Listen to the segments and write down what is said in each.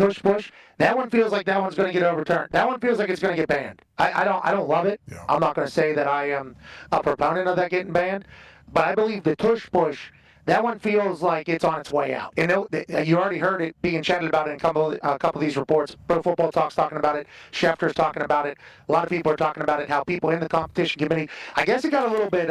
tush push, that one feels like that one's going to get overturned. That one feels like it's going to get banned. I don't love it. Yeah. I'm not going to say that I am a proponent of that getting banned, but I believe the tush push, that one feels like it's on its way out. And you already heard it being chatted about in a couple of these reports. Pro Football Talk's talking about it. Schefter's talking about it. A lot of people are talking about it. How people in the competition committee, I guess it got a little bit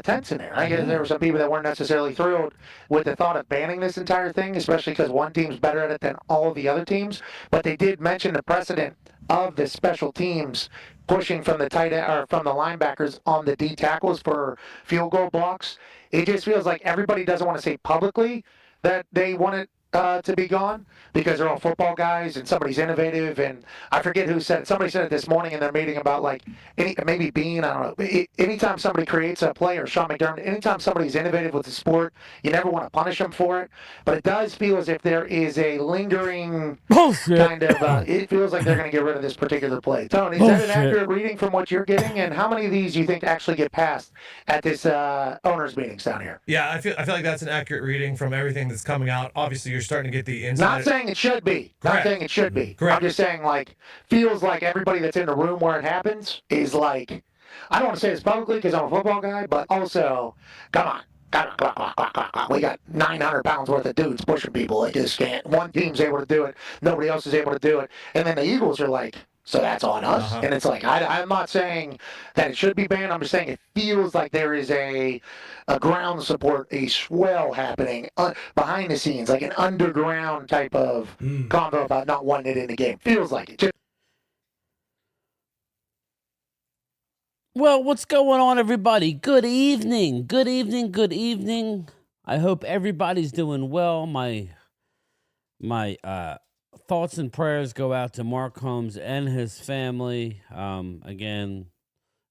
tense in there. I guess there were some people that weren't necessarily thrilled with the thought of banning this entire thing, especially because one team's better at it than all of the other teams. But they did mention the precedent of the special teams pushing from the tight end or from the linebackers on the D tackles for field goal blocks. It just feels like everybody doesn't want to say publicly that they want it to be gone because they're all football guys and somebody's innovative. And I forget who said it. Somebody said it this morning in their meeting about like maybe Bean. I don't know. Anytime somebody creates a play, or Sean McDermott, anytime somebody's innovative with the sport, you never want to punish them for it. But it does feel as if there is a lingering kind of. It feels like they're going to get rid of this particular play. Tony, is that an accurate reading from what you're getting? And how many of these do you think actually get passed at this owners meetings down here? Yeah, I feel like that's an accurate reading from everything that's coming out. Obviously, you're starting to get the inside. Not saying it should be. Correct. Not saying it should be. Correct. I'm just saying, like, feels like everybody that's in the room where it happens is like, I don't want to say this publicly because I'm a football guy, but also, come on. We got 900 pounds worth of dudes pushing people. They just can't. One team's able to do it. Nobody else is able to do it. And then the Eagles are like, so that's on us. Uh-huh. And it's like, I'm not saying that it should be banned. I'm just saying it feels like there is a ground support, a swell happening behind the scenes, like an underground type of convo about not wanting it in the game. Feels like it. Well, what's going on, everybody? Good evening. Good evening. Good evening. I hope everybody's doing well. My thoughts and prayers go out to Mark Holmes and his family. Again,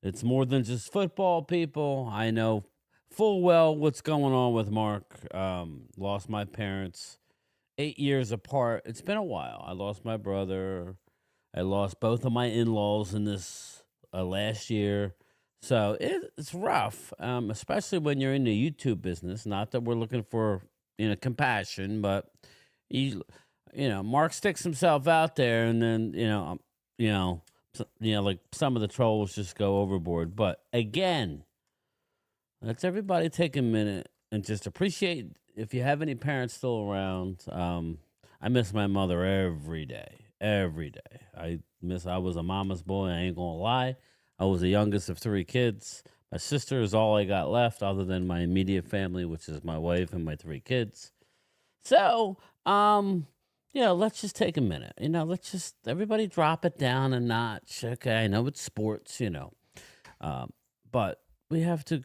it's more than just football, people. I know full well what's going on with Mark. Lost my parents 8 years apart. It's been a while. I lost my brother. I lost both of my in-laws in this last year. So it's rough, especially when you're in the YouTube business. Not that we're looking for compassion, but Mark sticks himself out there, and then like some of the trolls just go overboard. But again, let's everybody take a minute and just appreciate if you have any parents still around. I miss my mother every day. Every day. I was a mama's boy, I ain't gonna lie. I was the youngest of 3 kids. My sister is all I got left other than my immediate family, which is my wife and my 3 kids. So, let's just take a minute. Let's just everybody drop it down a notch. Okay, I know it's sports, but we have to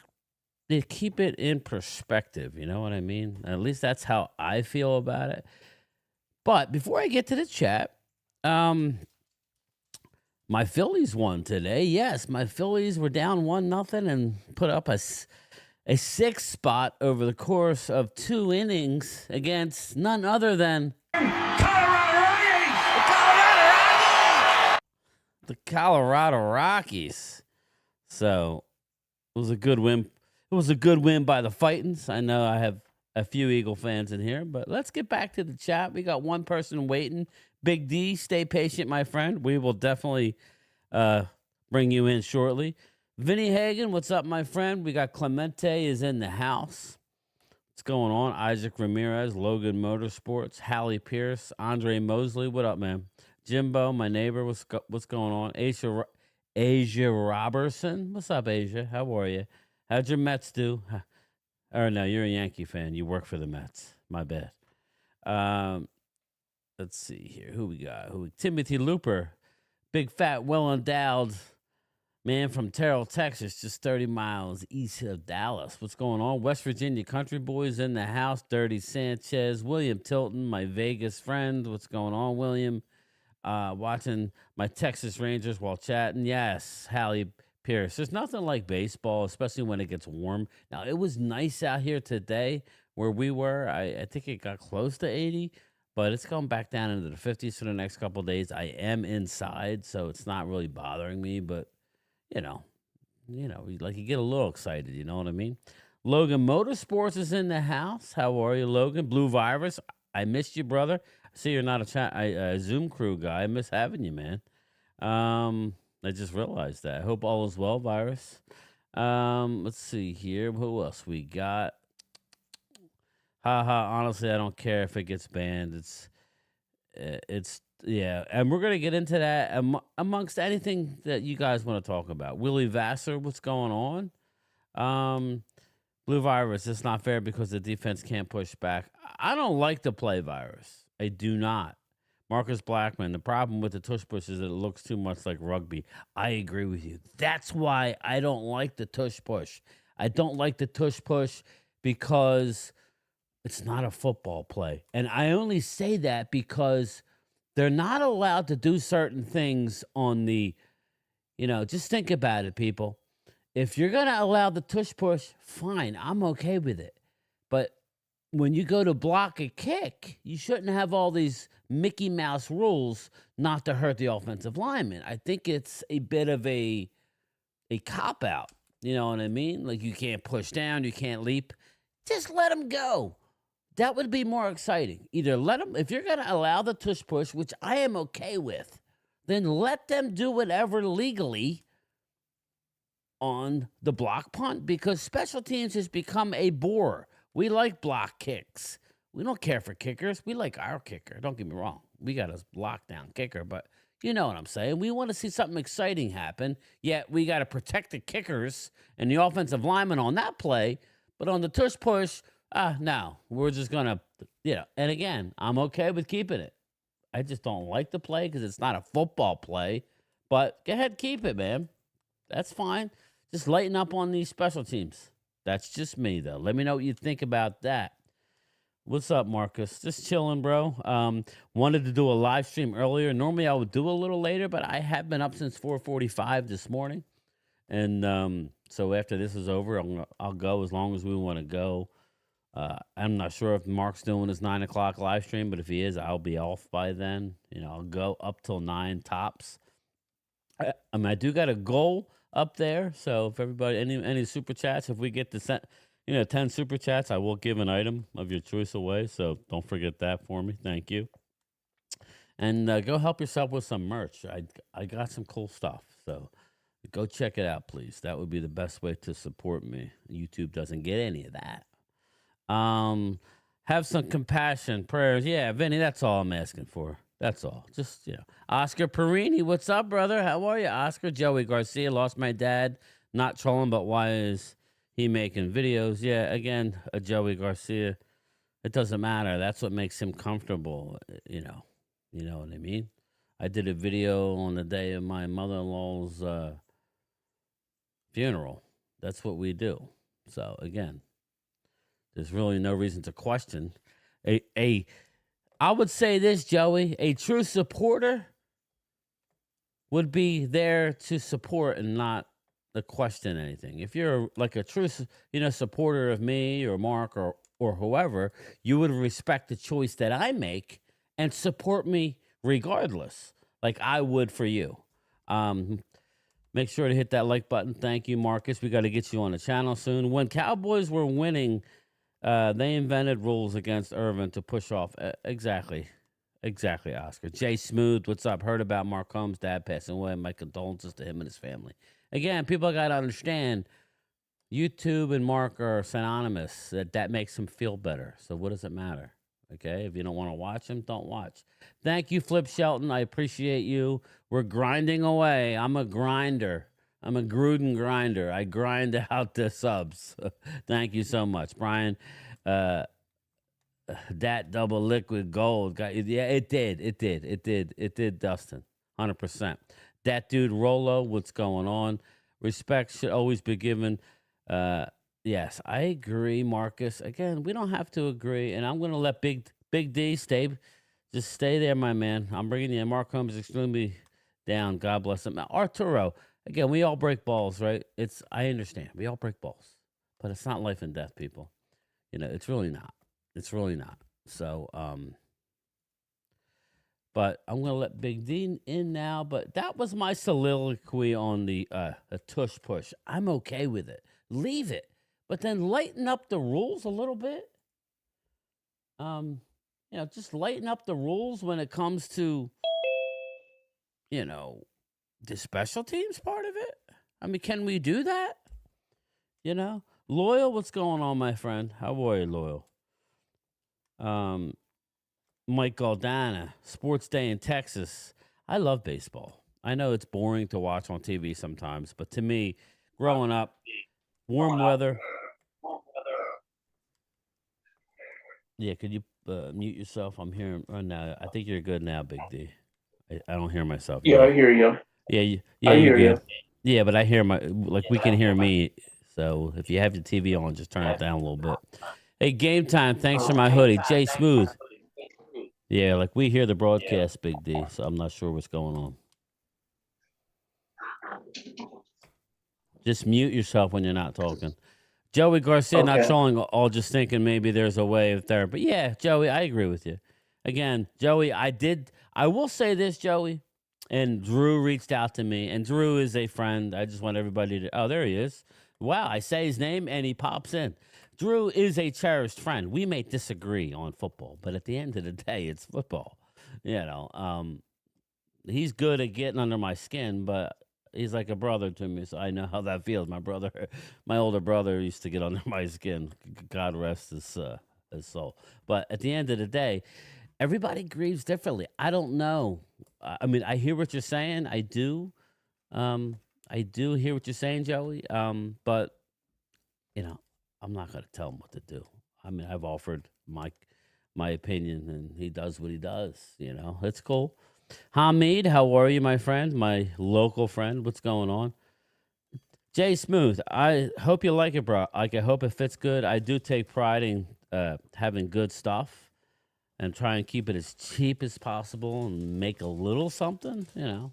keep it in perspective. You know what I mean? At least that's how I feel about it. But before I get to the chat, my Phillies won today. Yes, my Phillies were down 1-0 and put up a 6th spot over the course of 2 innings against none other than the Colorado Rockies. So it was a good win. It was a good win by the Fightins. I know I have a few Eagle fans in here, but let's get back to the chat. We got one person waiting. Big D, stay patient, my friend. We will definitely bring you in shortly. Vinny Hagen, what's up, my friend? We got Clemente is in the house. What's going on? Isaac Ramirez, Logan Motorsports, Hallie Pierce, Andre Mosley. What up, man? Jimbo, my neighbor, what's going on? Asia Robertson. What's up, Asia? How are you? How'd your Mets do? Or no, you're a Yankee fan. You work for the Mets. My bad. Let's see here. Who we got? Timothy Looper, big fat, well-endowed man from Terrell, Texas, just 30 miles east of Dallas. What's going on? West Virginia Country Boys in the house. Dirty Sanchez. William Tilton, my Vegas friend. What's going on, William? Watching my Texas Rangers while chatting. Yes, Hallie Pierce. There's nothing like baseball, especially when it gets warm. Now, it was nice out here today where we were. I think it got close to 80. But it's going back down into the 50s for the next couple of days. I am inside, so it's not really bothering me. But, you get a little excited. You know what I mean? Logan Motorsports is in the house. How are you, Logan? Blue Virus, I missed you, brother. See, you're not a Zoom crew guy. I miss having you, man. I just realized that. I hope all is well, Virus. Let's see here. Who else we got? Haha. Honestly, I don't care if it gets banned. It's yeah, and we're gonna get into that amongst anything that you guys want to talk about. Willie Vassar, what's going on? Blue Virus, it's not fair because the defense can't push back. I don't like the play, Virus. I do not. Marcus Blackman, the problem with the tush push is that it looks too much like rugby. I agree with you. That's why I don't like the tush push. I don't like the tush push because it's not a football play. And I only say that because they're not allowed to do certain things on the, just think about it, people. If you're going to allow the tush push, fine, I'm okay with it. But when you go to block a kick, you shouldn't have all these Mickey Mouse rules not to hurt the offensive lineman. I think it's a bit of a cop-out. You know what I mean? Like, you can't push down, you can't leap. Just let them go. That would be more exciting. Either let them, if you're going to allow the tush push, which I am okay with, then let them do whatever legally on the block punt, because special teams has become a bore. We like block kicks. We don't care for kickers. We like our kicker. Don't get me wrong. We got a lockdown kicker, but you know what I'm saying. We want to see something exciting happen, yet we got to protect the kickers and the offensive linemen on that play. But on the tush push, no, we're just going to, and again, I'm okay with keeping it. I just don't like the play because it's not a football play, but go ahead, keep it, man. That's fine. Just lighten up on these special teams. That's just me, though. Let me know what you think about that. What's up, Marcus? Just chilling, bro. Wanted to do a live stream earlier. Normally, I would do a little later, but I have been up since 4:45 this morning. And so after this is over, I'll go as long as we want to go. I'm not sure if Mark's doing his 9 o'clock live stream, but if he is, I'll be off by then. I'll go up till 9 tops. I do got a goal up there, so if everybody, any super chats, if we get to 10 super chats, I will give an item of your choice away, so don't forget that for me. Thank you. And go help yourself with some merch. I got some cool stuff, so go check it out, please. That would be the best way to support me. YouTube doesn't get any of that. Have some compassion, prayers. Yeah, Vinny, that's all I'm asking for. That's all. Just, Oscar Perini, what's up, brother? How are you, Oscar? Joey Garcia, lost my dad. Not trolling, but why is he making videos? Yeah, again, Joey Garcia. It doesn't matter. That's what makes him comfortable, You know what I mean? I did a video on the day of my mother-in-law's funeral. That's what we do. So, again, there's really no reason to question. I would say this, Joey, a true supporter would be there to support and not to question anything. If you're like a true, supporter of me or Mark or whoever, you would respect the choice that I make and support me regardless, like I would for you. Make sure to hit that like button. Thank you, Marcus. We got to get you on the channel soon. When Cowboys were winning, they invented rules against Irvin to push off. Exactly, Oscar. Jay Smooth, what's up? Heard about Mark Holmes' dad passing away. My condolences to him and his family. Again, people got to understand, YouTube and Mark are synonymous. That makes him feel better. So what does it matter? Okay, if you don't want to watch him, don't watch. Thank you, Flip Shelton. I appreciate you. We're grinding away. I'm a grinder. I'm a Gruden grinder. I grind out the subs. Thank you so much, Brian. That double liquid gold. Yeah, it did, Dustin. 100%. That dude, Rolo, what's going on? Respect should always be given. Yes, I agree, Marcus. Again, we don't have to agree, and I'm going to let Big D stay. Just stay there, my man. I'm bringing you in. Mark Holmes is extremely down. God bless him. Arturo. Again, we all break balls, right? I understand. We all break balls. But it's not life and death, people. It's really not. It's really not. So, but I'm going to let Big D in now. But that was my soliloquy on the tush push. I'm okay with it. Leave it. But then lighten up the rules a little bit. just lighten up the rules when it comes to, you know, the special teams part of it. I mean, can we do that? Loyal, what's going on, my friend? How are you, Loyal? Mike Galdana, Sports Day in Texas. I love baseball. I know it's boring to watch on TV sometimes, but to me, growing up, warm weather. Yeah, could you mute yourself? I'm hearing now. I think you're good now, Big D. I don't hear myself. Yeah, I hear you. Yeah, I you're hear you. good. Yeah, but I hear we can hear me. So if you have your TV on, just turn it down a little bit. Hey, game time. Thanks for my hoodie, Jay Smooth. Yeah, like we hear the broadcast, Big D. So I'm not sure what's going on. Just mute yourself when you're not talking. Joey Garcia not trolling, all just thinking maybe there's a way of there. But yeah, Joey, I agree with you. Again, Joey, I will say this, Joey, and Drew reached out to me, and Drew is a friend. I just want everybody to, oh, there he is. Wow, I say his name, and he pops in. Drew is a cherished friend. We may disagree on football, but at the end of the day, it's football. He's good at getting under my skin, but he's like a brother to me, so I know how that feels. My older brother used to get under my skin. God rest his soul. But at the end of the day, everybody grieves differently. I don't know. I mean, I hear what you're saying. I do. I do hear what you're saying, Joey. But I'm not going to tell him what to do. I mean, I've offered my opinion, and he does what he does. It's cool. Hamid, how are you, my friend? My local friend. What's going on? Jay Smooth, I hope you like it, bro. I hope it fits good. I do take pride in having good stuff and try and keep it as cheap as possible and make a little something,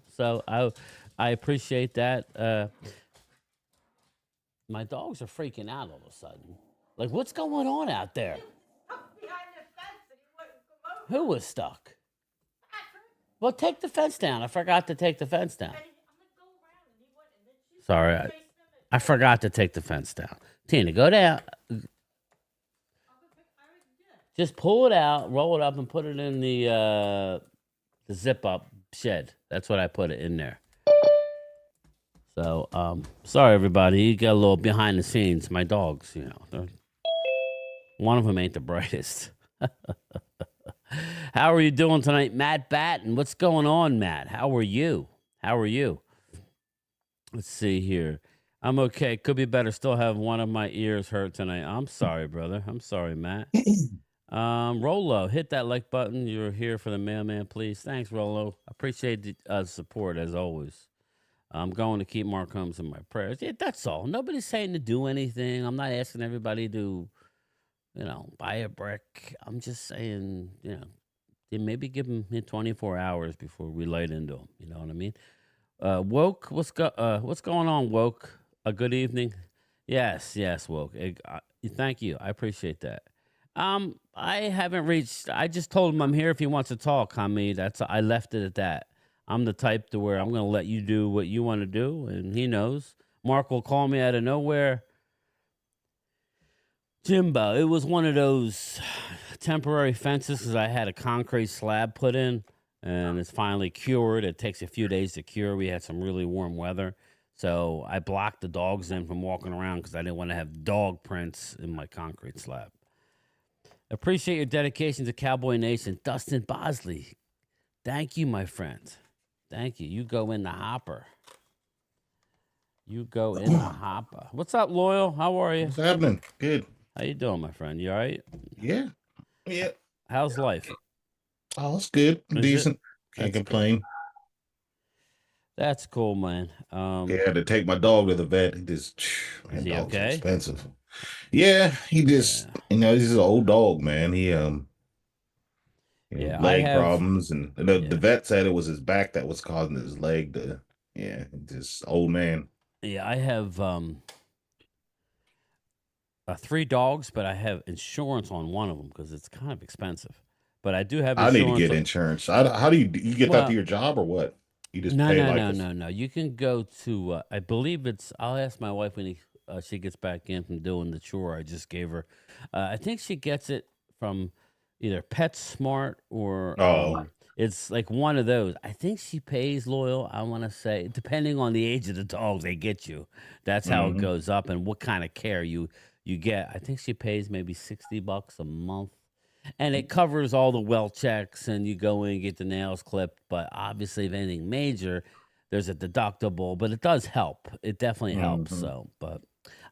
So I appreciate that. My dogs are freaking out all of a sudden. Like, what's going on out there? Who was stuck? Well, take the fence down. I forgot to take the fence down. Sorry, I forgot to take the fence down. Tina, go down. Just pull it out, roll it up, and put it in the zip-up shed. That's what I put it in there. So, sorry, everybody. You got a little behind the scenes. My dogs, one of them ain't the brightest. How are you doing tonight, Matt Batten? What's going on, Matt? How are you? Let's see here. I'm okay. Could be better. Still have one of my ears hurt tonight. I'm sorry, brother. I'm sorry, Matt. Rolo, hit that like button. You're here for the mailman, please. Thanks, Rolo. Appreciate the support, as always. I'm going to keep Mark Holmes in my prayers. Yeah, that's all. Nobody's saying to do anything. I'm not asking everybody to, buy a brick. I'm just saying, maybe give them 24 hours before we light into them. You know what I mean? Woke, what's going on, Woke? A good evening. Yes, Woke. Thank you. I appreciate that. I haven't reached. I just told him I'm here if he wants to talk, Hamid. I left it at that. I'm the type to where I'm going to let you do what you want to do, and he knows. Mark will call me out of nowhere. Jimbo, it was one of those temporary fences because I had a concrete slab put in, and it's finally cured. It takes a few days to cure. We had some really warm weather, so I blocked the dogs in from walking around because I didn't want to have dog prints in my concrete slab. Appreciate your dedication to Cowboy Nation. Dustin Bosley, thank you, my friend. Thank you. You go in the hopper. What's up, Loyal? How are you? What's happening? Good. How you doing, my friend? You all right? Yeah. How's life? Oh, it's good. Decent. Can't complain. Good. That's cool, man. I had to take my dog to the vet. Is he okay? Expensive. Yeah, he just, he's an old dog, man. He leg problems, and the vet said it was his back that was causing his leg to, just old man. Yeah, I have 3 dogs, but I have insurance on one of them because it's kind of expensive. But I do have insurance. I need to get insurance. How do you get that to your job or what? You just pay No. You can go to, I believe I'll ask my wife when she gets back in from doing the chore I just gave her. I think she gets it from either PetSmart or Oh. it's like one of those. I think she pays loyal. I want to say, depending on the age of the dog they get you, that's how it goes up and what kind of care you get. I think she pays maybe $60 a month, and it covers all the well checks, and you go in and get the nails clipped. But obviously, if anything major, there's a deductible. But it does help. It definitely helps. So, but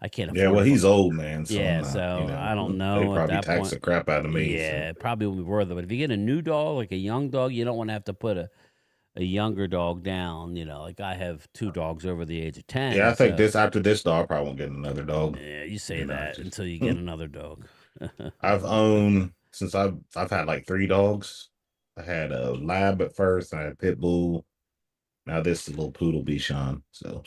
I can't afford. Yeah, well, it he's old, man. So yeah, I'm not, so I don't they know at probably that tax point. the crap out of me. Yeah, So. it probably won't be worth it. But if you get a new dog, like a young dog, you don't want to have to put a younger dog down. Like I have 2 dogs over the age of 10. Yeah, I think after this dog, I probably won't get another dog. Yeah, you say that until you get another dog. I've owned since I've had like 3 dogs. I had a lab at first, I had a pit bull. Now this is a little poodle Bichon. So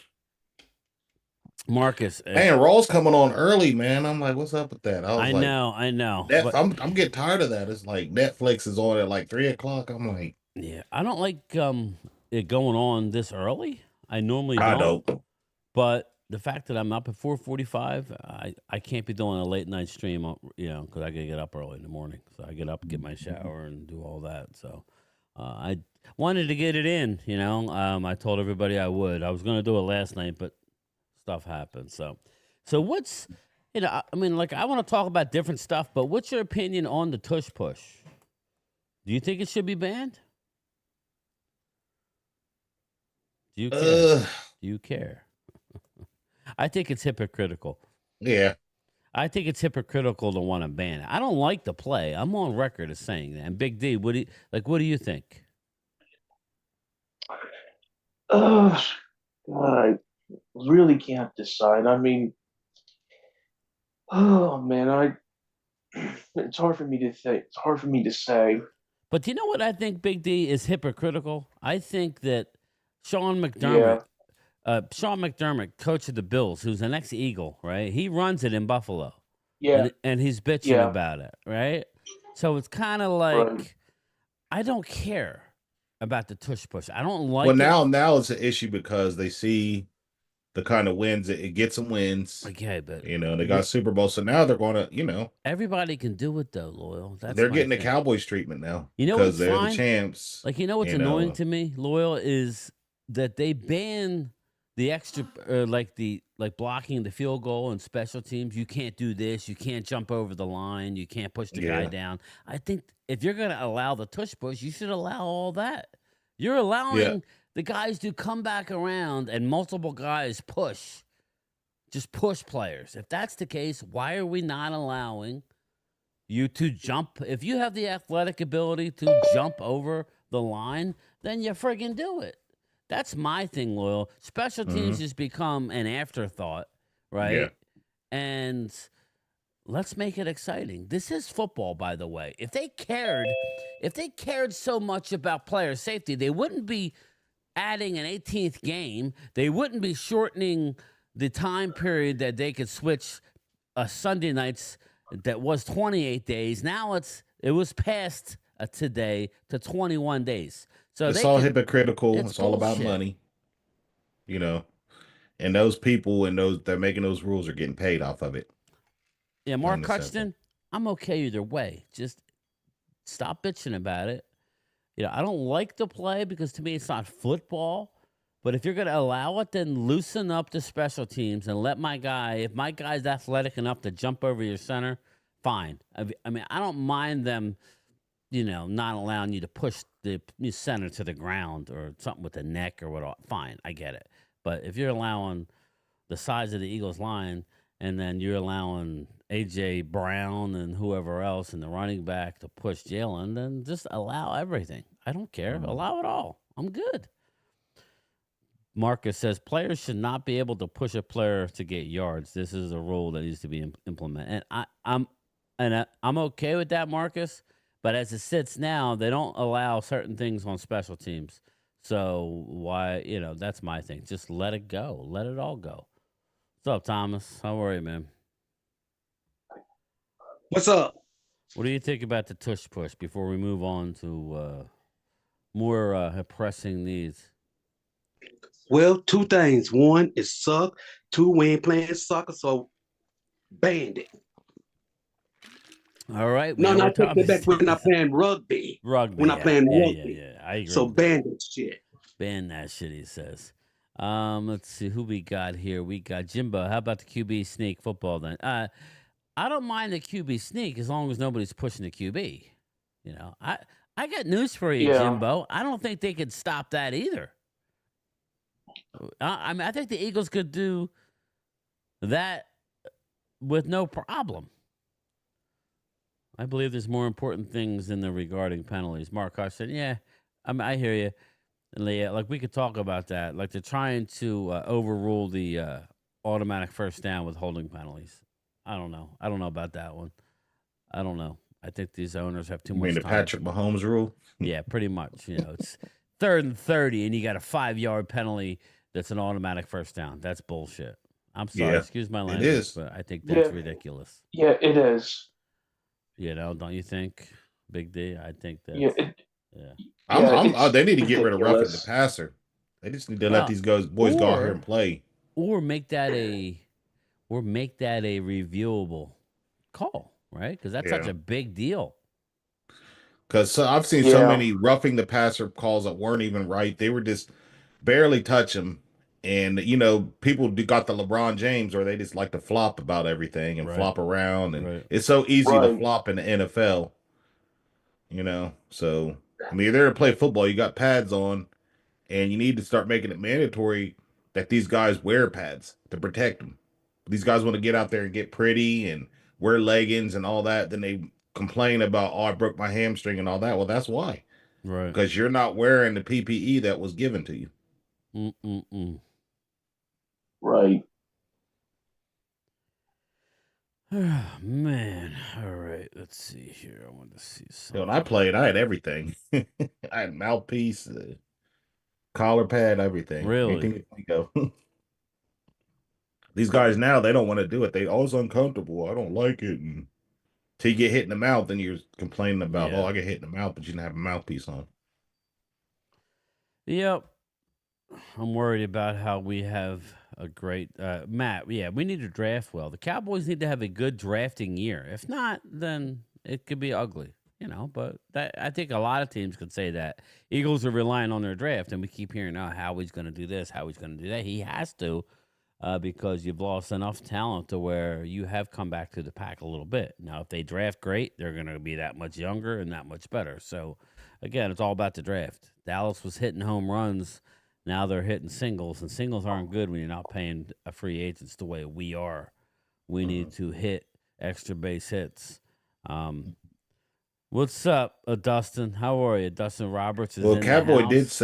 Marcus, man, Raw's coming on early, man. I'm like, what's up with that? I know. But I'm getting tired of that. It's like Netflix is on at like 3:00. I'm like, yeah, I don't like it going on this early. I normally don't. I don't. But the fact that I'm up at 4:45, I can't be doing a late night stream, because I gotta get up early in the morning. So I get up, get my shower, and do all that. So I wanted to get it in. I told everybody I would. I was gonna do it last night, but stuff happened. So what's I mean, like I want to talk about different stuff, but what's your opinion on the tush push? Do you think it should be banned? Do you care? Do you care? I think it's hypocritical. Yeah. I think it's hypocritical to want to ban it. I don't like the play. I'm on record as saying that. And Big D, what do you think? I really can't decide. I mean, oh man, it's hard for me to think. It's hard for me to say. But do you know what I think, Big D, is hypocritical? I think that Sean McDermott, coach of the Bills, who's an ex-Eagle, right? He runs it in Buffalo. Yeah. And he's bitching about it, right? So it's kind of like, I don't care about the tush push. I don't like it. Well, now it's an issue because they see the kind of wins it gets them wins. Okay, but they got Super Bowl, so now they're going to, everybody can do it though, Loyal. They're getting the Cowboys treatment now. Because they're the champs. Like what's annoying to me, Loyal, is that they ban the extra, like blocking the field goal and special teams. You can't do this. You can't jump over the line. You can't push the guy down. I think if you're going to allow the tush push, you should allow all that. You're allowing the guys to come back around and multiple guys push players. If that's the case, why are we not allowing you to jump? If you have the athletic ability to jump over the line, then you friggin' do it. That's my thing, Loyal. Special teams has become an afterthought, right? Yeah. And let's make it exciting. This is football, by the way. If they cared so much about player safety, they wouldn't be adding an 18th game. They wouldn't be shortening the time period that they could switch Sunday nights that was 28 days. Now it was passed today to 21 days. So it's all hypocritical. It's all about money, and those people and those that are making those rules are getting paid off of it. Yeah, Mark Hutchinson, I'm okay either way. Just stop bitching about it. I don't like the play because to me it's not football. But if you're going to allow it, then loosen up the special teams and let if my guy's athletic enough to jump over your center, fine. I mean, I don't mind them, not allowing you to push the center to the ground or something with the neck or what. Fine, I get it. But if you're allowing the size of the Eagles line and then you're allowing A.J. Brown and whoever else and the running back to push Jalen, then just allow everything. I don't care. Allow it all. I'm good. Marcus says players should not be able to push a player to get yards. This is a rule that needs to be implemented. And I'm okay with that, Marcus. But as it sits now, they don't allow certain things on special teams. So why, that's my thing. Just let it go. Let it all go. What's up, Thomas? How are you, man? What's up? What do you think about the tush push before we move on to more pressing needs? Well, 2 things. 1, it suck. 2, we ain't playing soccer, so banned it. All right. No, Man, no, we're I take that back. We're talking not playing rugby. rugby. We're not Yeah. playing Yeah. rugby. I agree So with that. ban that shit. Ban that shit, he says. Let's see who we got here. We got Jimbo. How about the QB sneak football then? I don't mind the QB sneak as long as nobody's pushing the QB. You know, I got news for you, Yeah. Jimbo. I don't think they could stop that either. I mean, I think the Eagles could do that with no problem. I believe there's more important things in the regarding penalties. Mark Hush said, "Yeah, I hear you." And like we could talk about that. Like they're trying to overrule the automatic first down with holding penalties. I don't know. I don't know about that one. I don't know. I think these owners have too You much mean the time. Patrick Mahomes rule? Yeah, pretty much. You know, it's 3rd and 30, and you got a 5-yard penalty that's an automatic first down. That's bullshit. I'm sorry. Yeah, Excuse my it language, is. but I think that's Yeah. ridiculous. Yeah, it is. You know, don't you think, Big D? I think that's Yeah, They need to get rid of roughing the ridiculous. passer. They just need to Well, let these boys go out here and play. or make that a reviewable call, right? Because that's such Yeah. a big deal. Because I've seen so many roughing the passer calls that weren't even right. They were just barely touch him. And, you know, people got the LeBron James, or they just like to flop about everything and Right. flop around. And Right. it's so easy to Right. flop in the NFL, you know. So, I mean, you're there to play football. You got pads on, and you need to start making it mandatory that these guys wear pads to protect them. These guys want to get out there and get pretty and wear leggings and all that. Then they complain about, oh, I broke my hamstring and all that. Well, that's why. Right. Because you're not wearing the PPE that was given to you. Right. Man. All right. Let's see here. I want to see something. When I played, I had everything. I had mouthpiece, collar pad, everything. Really? Anything you think of. These guys now, they don't want to do it. They always uncomfortable. I don't like it. And till you get hit in the mouth, then you're complaining about, oh, I get hit in the mouth, but you didn't have a mouthpiece on. Yep. I'm worried about how we have a great Matt. Yeah, we need to draft well. The Cowboys need to have a good drafting year. If not, then it could be ugly. You know, but I think a lot of teams could say that. Eagles are relying on their draft, and we keep hearing, oh, Howie's going to do this, Howie's going to do that. He has to, because you've lost enough talent to where you have come back to the pack a little bit. Now, if they draft great, they're going to be that much younger and that much better. So, again, it's all about the draft. Dallas was hitting home runs. Now they're hitting singles, and singles aren't good when you're not paying a free agents the way we are. We need to hit extra base hits. What's up, Dustin? How are you? Dustin Roberts is in Catboy the house.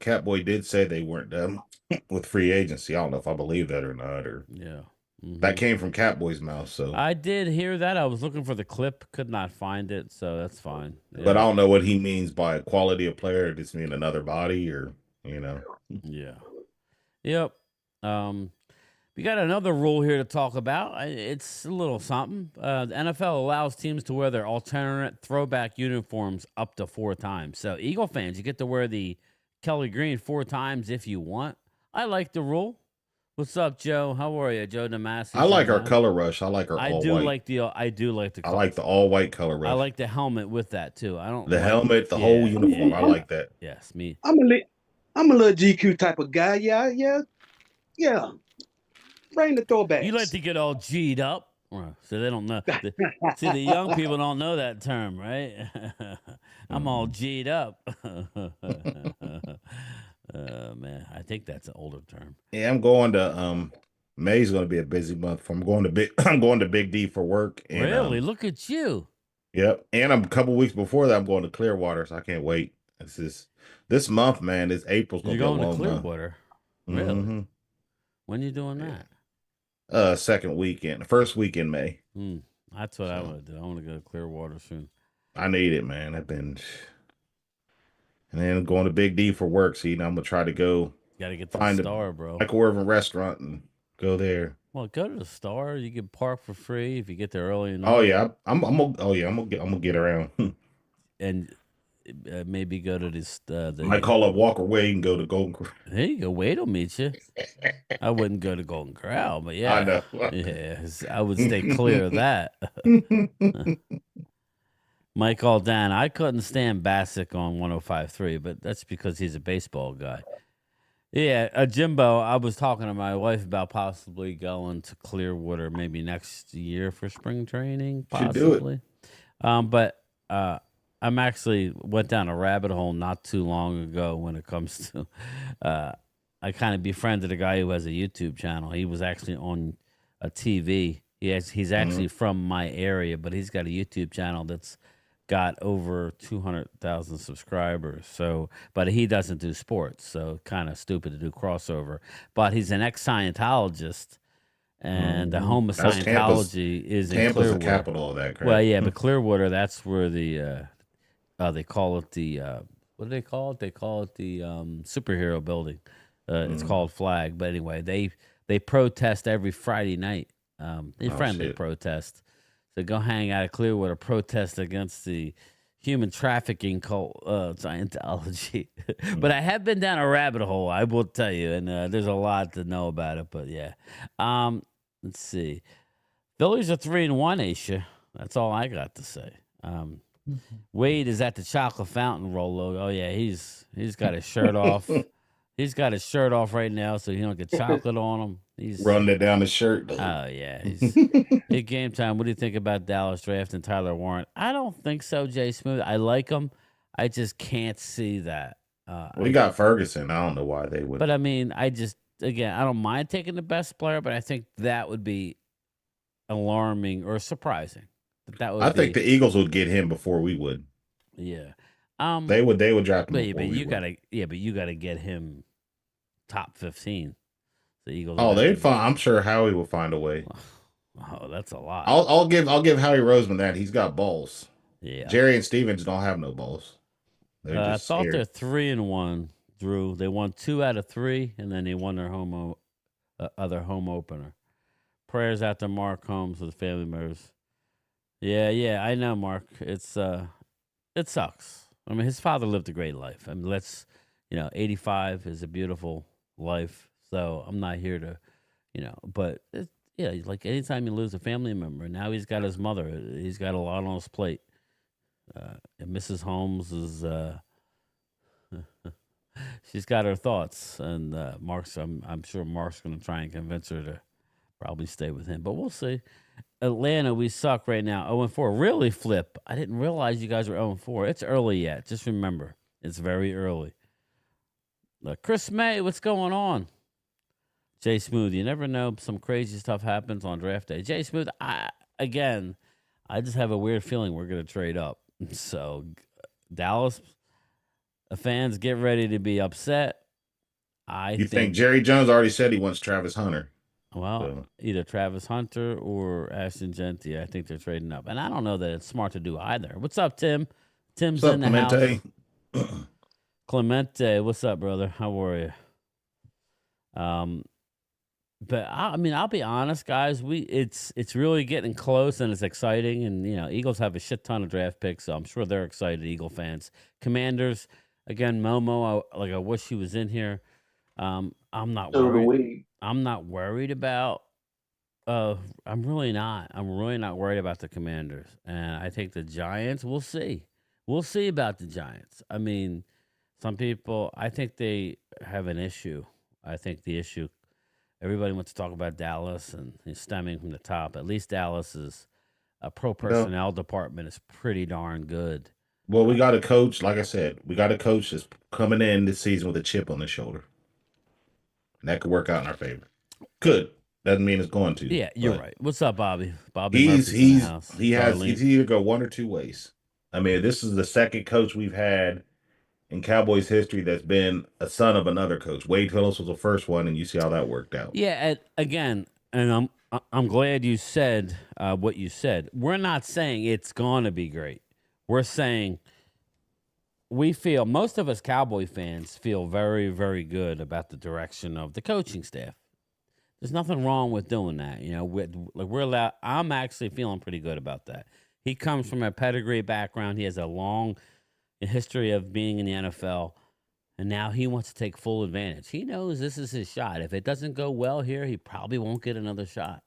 Catboy did say they weren't done with free agency. I don't know if I believe that or not. Or that came from Catboy's mouth. So I did hear that. I was looking for the clip, could not find it, so that's fine. Yeah. But I don't know what he means by quality of player. Does it mean another body, or you know? Yeah. Yep. We got another rule here to talk about. It's a little something. The NFL allows teams to wear their alternate throwback uniforms up to 4 times. So, Eagle fans, you get to wear the Kelly Green 4 times if you want. I like the rule. What's up, Joe? How are you, Joe Damascus? I like our color rush. I like our all white. I do like the I like the all white color rush. I like the helmet with that too. I don't the helmet, the whole uniform. I like that. Yes, me. I'm a little GQ type of guy. Yeah. Bring the throwbacks. You like to get all G'd up, so they don't know. See, the young people don't know that term, right? I'm all G'd up. Man, I think that's an older term. Yeah, I'm going to May's going to be a busy month. I'm going to Big D for work. And, really? Look at you. Yep. And I'm a couple weeks before that, I'm going to Clearwater, so I can't wait. This month, man. This April's going to be a long month. You're going to Clearwater? Really? Mm-hmm. When you doing that? Second weekend, first week in May. That's what I want to do. I want to go to Clearwater soon. I need it, man. And then going to Big D for work. So, I'm going to try to go. Got to get to the Star, bro. Michael Irvin restaurant and go there. Well, go to the Star. You can park for free if you get there early enough. Oh yeah, I'm gonna get around. And maybe go to this. Might call up Walker Wade and go to Golden Corral. There you go. Wade will meet you. I wouldn't go to Golden Corral, but yeah, I know. yeah, I would stay clear of that. Mike Aldan, I couldn't stand Bassick on 105.3, but that's because he's a baseball guy. Yeah, Jimbo, I was talking to my wife about possibly going to Clearwater maybe next year for spring training, Should do it. possibly. But I'm actually went down a rabbit hole not too long ago when it comes to. I kind of befriended a guy who has a YouTube channel. He was actually on a TV. He's actually from my area, but he's got a YouTube channel that's got over 200,000 subscribers. So, but he doesn't do sports, so kind of stupid to do crossover. But he's an ex-Scientologist, and the home of That's Scientology is in Tampa's the Clearwater. capital of that crap. Well, yeah, but Clearwater, that's where the they call it the what do they call it? They call it the superhero building. It's called Flag. But anyway, they protest every Friday night. Friendly shit. protest. So go hang out at Clearwater, protest against the human trafficking cult Scientology. But I have been down a rabbit hole, I will tell you, and there's a lot to know about it. But yeah, let's see. Phillies are 3-1, Aisha. That's all I got to say. Wade is at the chocolate fountain, Rolo. Oh yeah, he's got his shirt off. He's got his shirt off right now, so he don't get chocolate on him. He's Running it down his shirt. Though. Oh yeah, it's game time. What do you think about Dallas drafting Tyler Warren? I don't think so, Jay Smooth. I like him. I just can't see that. We got Ferguson. I don't know why they would. But I mean, I don't mind taking the best player, but I think that would be alarming or surprising. I think the Eagles would get him before we would. Yeah. They would draft him. But you gotta get him top 15. The Eagles. Oh, they'd find. I'm sure Howie will find a way. Oh, that's a lot. I'll give Howie Roseman that. He's got balls. Yeah. Jerry and Stevens don't have no balls. I thought they're 3-1. Drew. They won 2 out of 3, and then they won their other home opener. Prayers out to Mark Holmes with the family members. Yeah, I know, Mark. It sucks. I mean, his father lived a great life. I mean, 85 is a beautiful life. So I'm not here to, but like anytime you lose a family member, now he's got his mother. He's got a lot on his plate. And Mrs. Holmes is, she's got her thoughts, and I'm sure Mark's going to try and convince her to probably stay with him, but we'll see. Atlanta, we suck right now. 0-4. Really, Flip. I didn't realize you guys were 0-4. It's early yet. Just remember, it's very early. Chris May, what's going on? Jay Smooth, you never know. Some crazy stuff happens on draft day. Jay Smooth, I just have a weird feeling we're going to trade up. So, Dallas fans, get ready to be upset. You think Jerry Jones already said he wants Travis Hunter? Well, either Travis Hunter or Ashton Genty. I think they're trading up. And I don't know that it's smart to do either. What's up, Tim? Tim's in the Clemente? house. Clemente, what's up, brother? How are you? But I'll be honest, guys. It's really getting close and it's exciting. And Eagles have a shit ton of draft picks, so I'm sure they're excited. Eagle fans, Commanders. Again, Momo. I wish he was in here. I'm not worried. I'm not worried about. I'm really not. I'm really not worried about the Commanders, and I think the Giants. We'll see. We'll see about the Giants. I mean, some people. I think they have an issue. I think the issue. Everybody wants to talk about Dallas and he's stemming from the top. At least Dallas's pro personnel department is pretty darn good. Well, we got a coach. Like I said, we got a coach that's coming in this season with a chip on his shoulder. And that could work out in our favor. Could. Doesn't mean it's going to. Yeah, you're right. What's up, Bobby? Bobby he's in the house. He either go one or two ways. I mean, this is the second coach we've had in Cowboys history that's been a son of another coach. Wade Phillips was the first one, and you see how that worked out. Yeah, and I'm glad you said what you said. We're not saying it's going to be great. We're saying we feel, most of us Cowboy fans feel very, very good about the direction of the coaching staff. There's nothing wrong with doing that. We're allowed. I'm actually feeling pretty good about that. He comes from a pedigree background. He has a long, a history of being in the NFL, and now he wants to take full advantage. He knows this is his shot. If it doesn't go well here, he probably won't get another shot.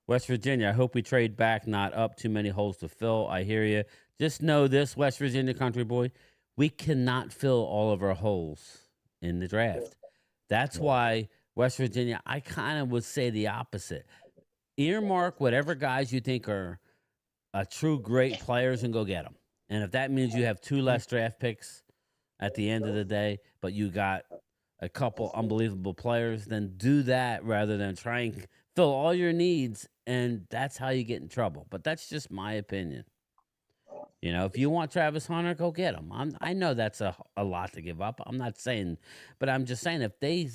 West Virginia, I hope we trade back, not up. Too many holes to fill. I hear you. Just know this, West Virginia country boy, we cannot fill all of our holes in the draft. That's why West Virginia, I kind of would say the opposite. Earmark whatever guys you think are true great players and go get them. And if that means you have 2 less draft picks at the end of the day, but you got a couple unbelievable players, then do that rather than try and fill all your needs, and that's how you get in trouble. But that's just my opinion. You know, if you want Travis Hunter, go get him. I know that's a lot to give up. I'm not saying, but I'm just saying if they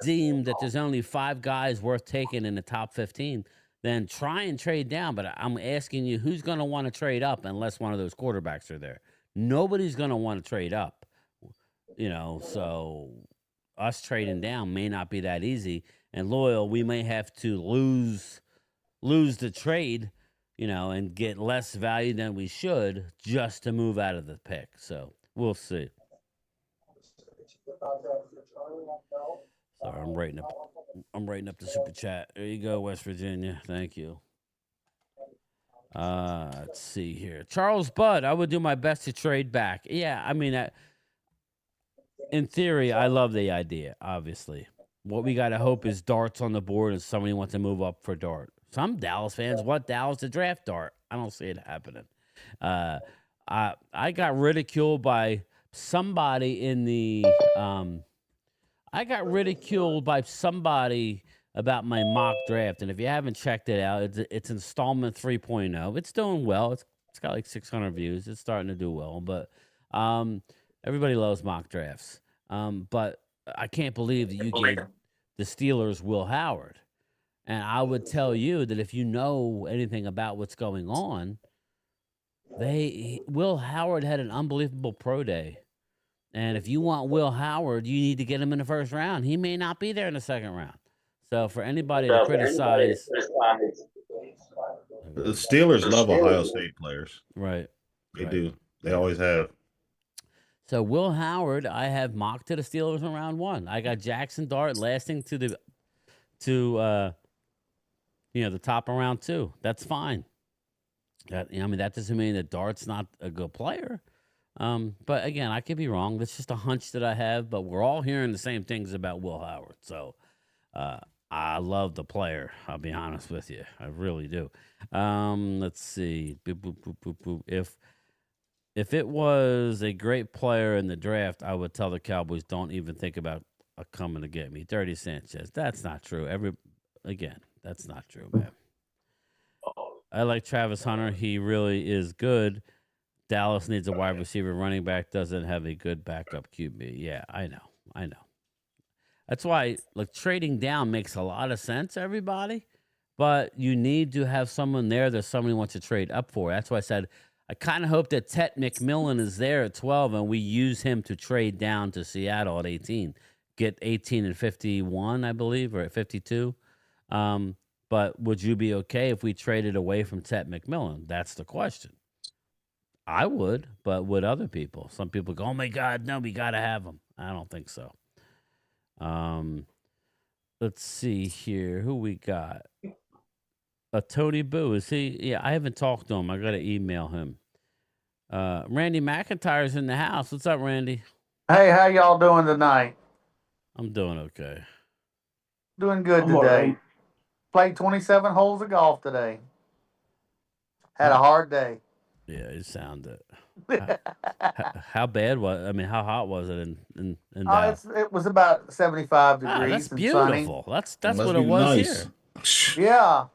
deem that there's only 5 guys worth taking in the top 15, then try and trade down. But I'm asking you, who's going to want to trade up unless one of those quarterbacks are there? Nobody's going to want to trade up, you know, so us trading down may not be that easy. And Loyal, we may have to lose the trade, you know, and get less value than we should just to move out of the pick. So we'll see. Sorry, I'm writing up the super chat. There you go, West Virginia. Thank you. Let's see here. Charles Budd, I would do my best to trade back. Yeah, I mean, in theory, I love the idea, obviously. What we got to hope is Dart's on the board and somebody wants to move up for Dart. Some Dallas fans want Dallas to draft Dart. I don't see it happening. I got ridiculed by somebody in the about my mock draft. And if you haven't checked it out, it's installment 3.0. It's doing well. It's got like 600 views. It's starting to do well. But everybody loves mock drafts. But I can't believe that you gave the Steelers Will Howard. And I would tell you that if you know anything about what's going on, Will Howard had an unbelievable pro day. And if you want Will Howard, you need to get him in the first round. He may not be there in the second round. So for anybody to criticize, the Steelers love Ohio State players. Right. They do. They always have. So Will Howard, I have mocked to the Steelers in round 1. I got Jackson Dart lasting to the top of round 2. That's fine. That doesn't mean that Dart's not a good player. But again, I could be wrong. That's just a hunch that I have. But we're all hearing the same things about Will Howard. So I love the player. I'll be honest with you. I really do. Let's see. Boop, boop, boop, boop, boop. If it was a great player in the draft, I would tell the Cowboys, don't even think about coming to get me. Dirty Sanchez. That's not true. That's not true, man. I like Travis Hunter. He really is good. Dallas needs a wide receiver. Running back doesn't have a good backup QB. Yeah, I know. That's why trading down makes a lot of sense, everybody. But you need to have someone there that somebody wants to trade up for. That's why I said I kind of hope that Tet McMillan is there at 12 and we use him to trade down to Seattle at 18. Get 18 and 51, I believe, or at 52. But would you be okay if we traded away from Tet McMillan? That's the question. I would, but would other people? Some people go, oh, my God, no, we got to have him. I don't think so. Let's see here. Who we got? Tony Boo. Is he? Yeah, I haven't talked to him. I got to email him. Randy McIntyre's in the house. What's up, Randy? Hey, how y'all doing tonight? I'm doing okay. Doing good I'm all today. right. Played 27 holes of golf today. Had a hard day. Yeah, you sound it. How bad was? I mean, how hot was it in It was about 75 degrees. That's and beautiful. sunny. That's Must what be it was nice. here. Yeah.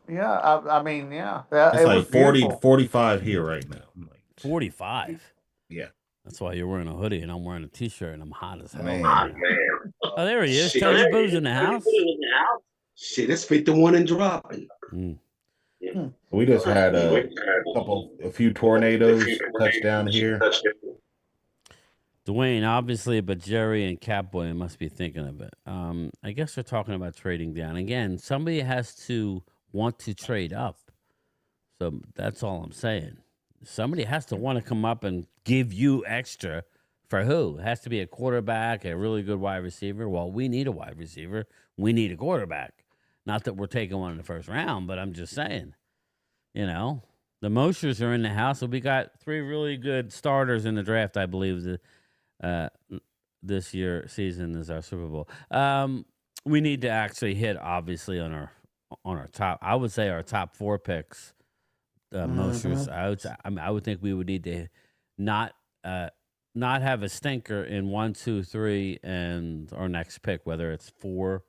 I mean, yeah. It's it like was 40, beautiful. 45 here right now. I'm like, 45. yeah. That's why you're wearing a hoodie and I'm wearing a t-shirt and I'm hot as hell. Man. Oh, there he is. Shit. Tony Boo's in the house. Shit, it's 51 and dropping. We just had a few tornadoes touch down here. Dwayne, obviously, but Jerry and Catboy must be thinking of it. I guess they're talking about trading down. Again, somebody has to want to trade up. So that's all I'm saying. somebody has to want to come up and give you extra. For who? It has to be a quarterback, a really good wide receiver. Well, we need a wide receiver. We need a quarterback. Not that we're taking one in the first round, but I'm just saying, the Moshers are in the house. So we got 3 really good starters in the draft, I believe. This year season is our Super Bowl. We need to actually hit, obviously, on our top. I would say our top 4 picks. Moshers. I would think we would need to not have a stinker in 1, 2, 3, and our next pick, whether it's 4.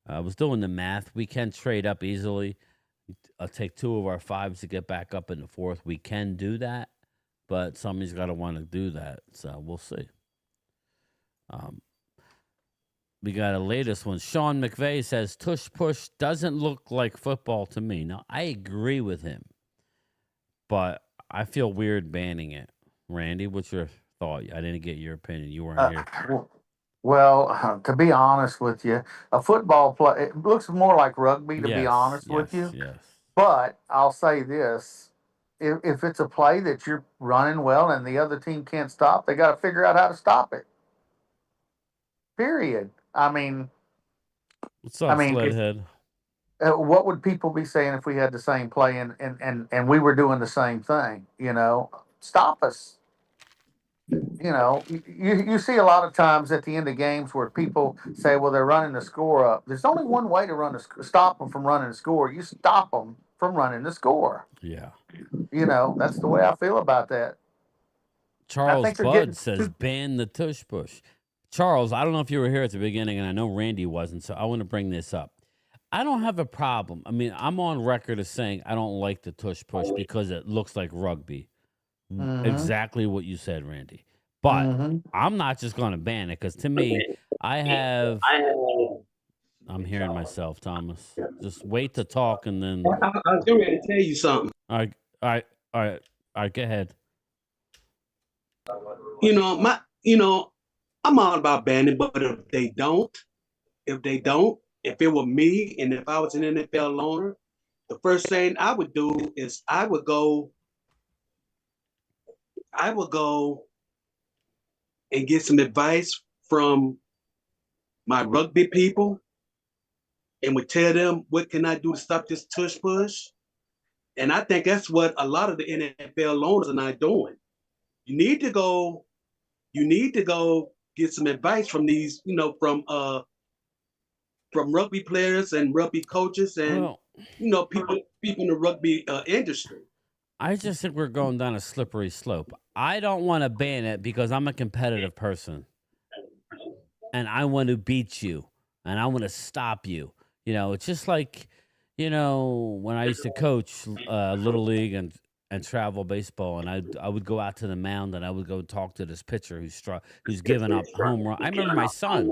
I was doing the math. We can trade up easily. I'll take 2 of our 5s to get back up in the 4th. We can do that, but somebody's got to want to do that. So we'll see. We got a latest one. Sean McVay says tush push doesn't look like football to me. Now, I agree with him, but I feel weird banning it. Randy, what's your thought? I didn't get your opinion. You weren't here. Well, to be honest with you, a football play, it looks more like rugby, to be honest with you. Yes. But I'll say this, if it's a play that you're running well and the other team can't stop, they got to figure out how to stop it. Period. I mean, What's up, Sledhead? What would people be saying if we had the same play and we were doing the same thing? Stop us. You see a lot of times at the end of games where people say, well, they're running the score up. There's only one way to stop them from running the score. You stop them from running the score. Yeah. That's the way I feel about that. Charles Budd says ban the tush push. Charles, I don't know if you were here at the beginning, and I know Randy wasn't, so I want to bring this up. I don't have a problem. I mean, I'm on record as saying I don't like the tush push because it looks like rugby. Mm-hmm. Exactly what you said, Randy. But I'm not just going to ban it because to me, I'm hearing myself, Thomas. Just wait to talk and then. I was getting ready to tell you something. All right. Go ahead. I'm all about banning, but if it were me and if I was an NFL owner, the first thing I would do is I would go and get some advice from my rugby people and would tell them what can I do to stop this tush push. And I think that's what a lot of the NFL owners are not doing. You need to go get some advice from these, from rugby players and rugby coaches and people in the rugby industry. I just think we're going down a slippery slope. I don't want to ban it because I'm a competitive person and I want to beat you and I want to stop you. It's just like, when I used to coach Little League and travel baseball, and I would go out to the mound and I would go talk to this pitcher who's giving up home run. I remember my son.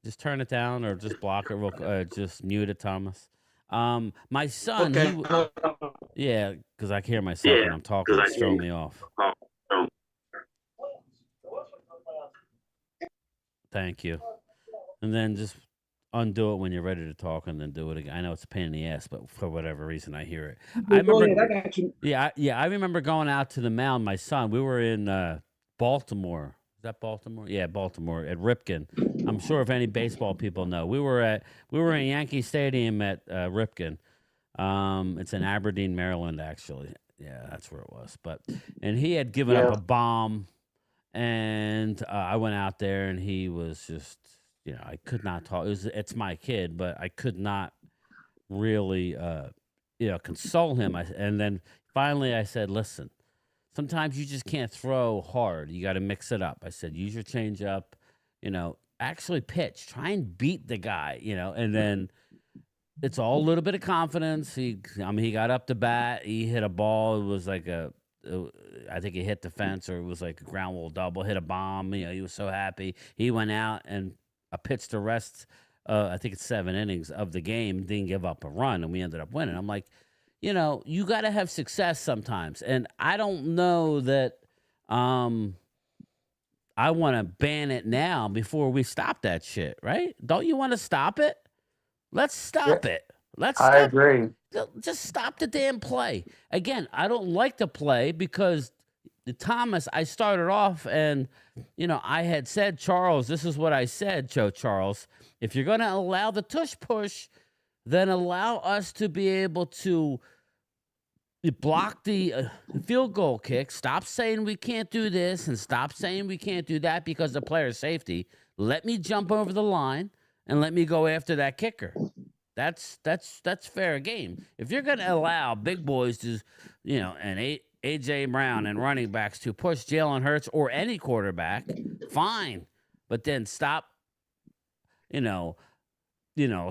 Just turn it down or just block it just mute it, Thomas. My son, okay. Because I hear myself when I'm talking, it's throwing me off. Thank you. And then just undo it when you're ready to talk and then do it again. I know it's a pain in the ass, but for whatever reason, I hear it. I got you. I remember going out to the mound. My son, we were in Baltimore. Is that Baltimore? Yeah, Baltimore at Ripken. I'm sure if any baseball people know, we were in Yankee Stadium at Ripken. It's in Aberdeen, Maryland, actually. Yeah, that's where it was. And he had given up a bomb, and I went out there, and he was just, I could not talk. It's my kid, but I could not really, console him. And then finally I said, listen, sometimes you just can't throw hard. You got to mix it up. I said, use your changeup, actually pitch, try and beat the guy, and then it's all a little bit of confidence. He got up to bat. He hit a ball. It was like I think he hit the fence or it was like a ground rule double, hit a bomb. He was so happy. He went out and pitched the rest, I think it's 7 innings of the game, didn't give up a run, and we ended up winning. I'm like, you got to have success sometimes. And I don't know that I want to ban it now before we stop that shit, right? Don't you want to stop it? Let's stop it. Let's I stop. agree. Just stop the damn play. Again, I don't like the play because Thomas, I started off and, I had said, Charles, this is what I said, Joe Charles. If you're going to allow the tush push, then allow us to be able to block the field goal kick. Stop saying we can't do this and stop saying we can't do that because of player safety. Let me jump over the line and let me go after that kicker. That's fair game. If you're going to allow big boys to, and AJ Brown and running backs to push Jalen Hurts or any quarterback, fine. But then stop,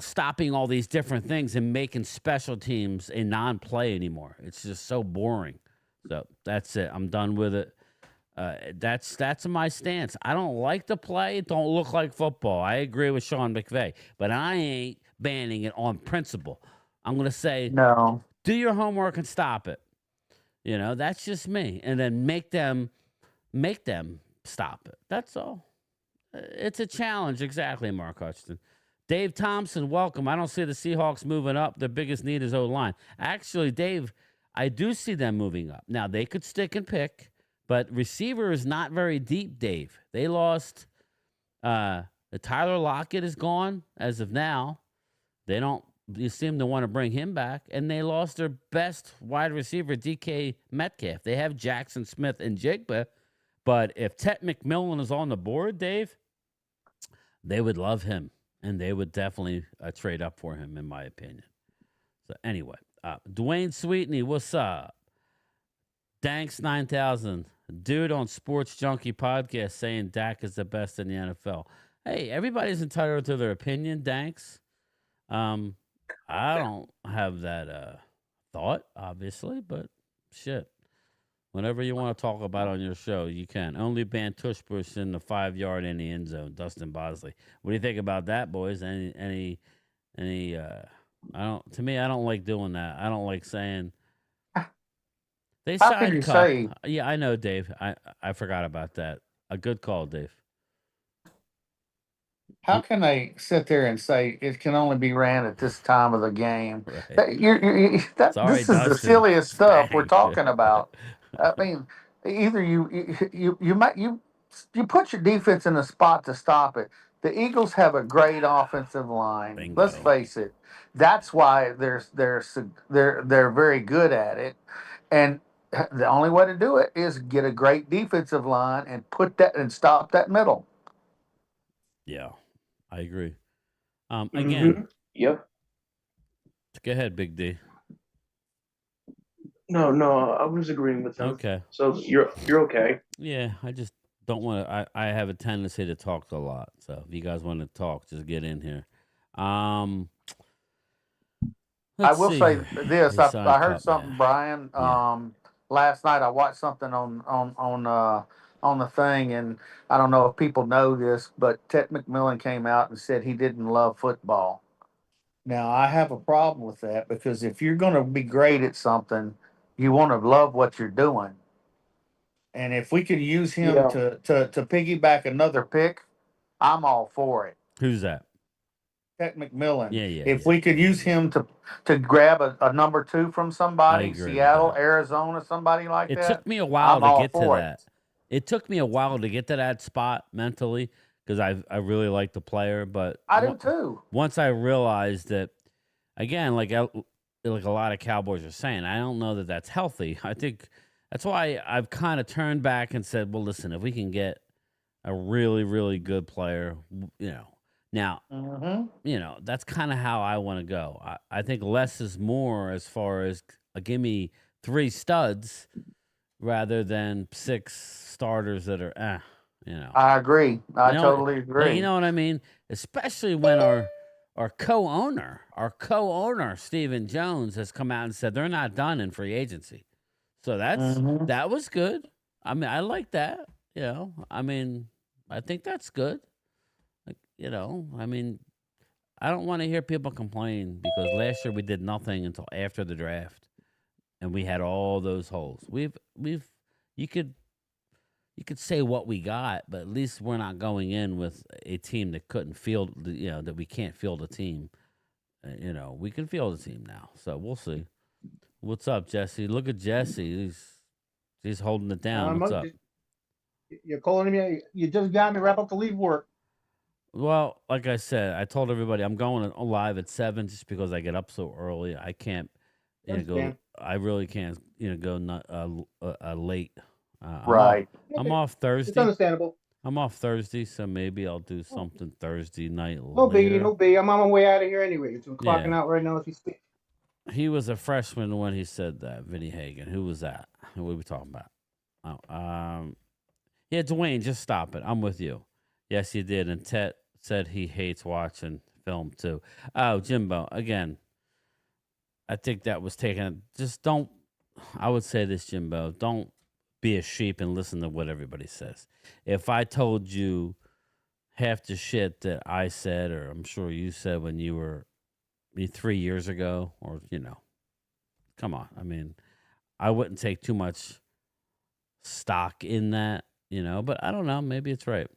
stopping all these different things and making special teams a non-play anymore. It's just so boring. So that's it. I'm done with it. That's my stance. I don't like the play. It don't look like football. I agree with Sean McVay, but I ain't banning it on principle. I'm going to say, No. do your homework and stop it. That's just me. And then make them stop it. That's all. It's a challenge. Exactly, Mark Hutchinson. Dave Thompson, welcome. I don't see the Seahawks moving up. Their biggest need is O-line. Actually, Dave, I do see them moving up. Now, they could stick and pick, but receiver is not very deep, Dave. They lost Tyler Lockett is gone as of now. You seem to want to bring him back, and they lost their best wide receiver, DK Metcalf. They have Jackson Smith and Jigba, but if Tet McMillan is on the board, Dave, they would love him, and they would definitely trade up for him, in my opinion. So anyway, Dwayne Sweetney, what's up? Danks 9000, dude on Sports Junkie podcast saying Dak is the best in the NFL. Hey, everybody's entitled to their opinion, Danks. I don't have that thought, obviously, but shit. Whenever you want to talk about on your show, you can. Only ban tush push in the 5-yard in the end zone. Dustin Bosley. What do you think about that, boys? Any I don't like doing that. I don't like saying they How can side you cut. say? Yeah, I know, Dave. I forgot about that. A good call, Dave. How can they sit there and say it can only be ran at this time of the game? Right. Sorry, This is the Dustin. silliest stuff we're Dang. talking about. I mean, either you put your defense in a spot to stop it. The Eagles have a great offensive line. Bingo. Let's face it. That's why they're very good at it, and the only way to do it is get a great defensive line and put that and stop that middle. Yeah, I agree. Mhm. Again, Yep. go ahead, Big D. No, I was agreeing with him. Okay. So you're okay. Yeah, I just don't want to. I have a tendency to talk a lot. So if you guys want to talk, just get in here. I Let's will see say here. this. They I signed heard Cup, something, man. Brian. Yeah. Last night I watched something on the thing, and I don't know if people know this, but Ted McMillan came out and said he didn't love football. Now I have a problem with that because if you're going to be great at something, you want to love what you're doing. And if we could use him Yeah. to piggyback another pick, I'm all for it. Who's that? Ted McMillan. Yeah. If we could use him to grab a number 2 from I somebody, agree with Seattle, that. Arizona, somebody like It that, took me a while I'm to all get to for that. it. It took me a while to get to that spot mentally because I really like the player, but I do too. once I realized that, again, like a lot of Cowboys are saying, I don't know that that's healthy. I think that's why I've kind of turned back and said, well, listen, if we can get a really, really good player, now, Mm-hmm. that's kind of how I want to go. I think less is more as far as give me 3 studs rather than 6 starters that are, I agree. I You know, totally like, agree. you know what I mean? Especially when our co-owner Stephen Jones has come out and said they're not done in free agency. So Mhm. that was good. I mean, I like that. I mean, I think that's good. Like, I mean, I don't want to hear people complain because last year we did nothing until after the draft, and we had all those holes. You could say what we got, but at least we're not going in with a team that couldn't field, that we can't field a team. You know, we can field a team now, so we'll see. What's up, Jesse? Look at Jesse. He's holding it down. What's up? You're calling me. You just got me wrap up to leave work. Well, like I said, I told everybody I'm going live at 7 just because I get up so early. I can't, go. I really can't, go not late. Right. I'm off It's Thursday. understandable. I'm off Thursday, so maybe I'll do something Thursday night. No biggie, later. no biggie. I'm on my way out of here anyway. It's clocking Yeah. out right now as we speak. He was a freshman when he said that. Vinny Hagen. Who was that? What are we talking about? Oh, yeah, Dwayne. Just stop it. I'm with you. Yes, he did. And Tet said he hates watching film too. Oh, Jimbo. Again, I think that was taken. Just don't. I would say this, Jimbo. Don't be a sheep and listen to what everybody says. If I told you half the shit that I said, or I'm sure you said when you were 3 years ago, or come on. I mean, I wouldn't take too much stock in that, but I don't know. Maybe it's right.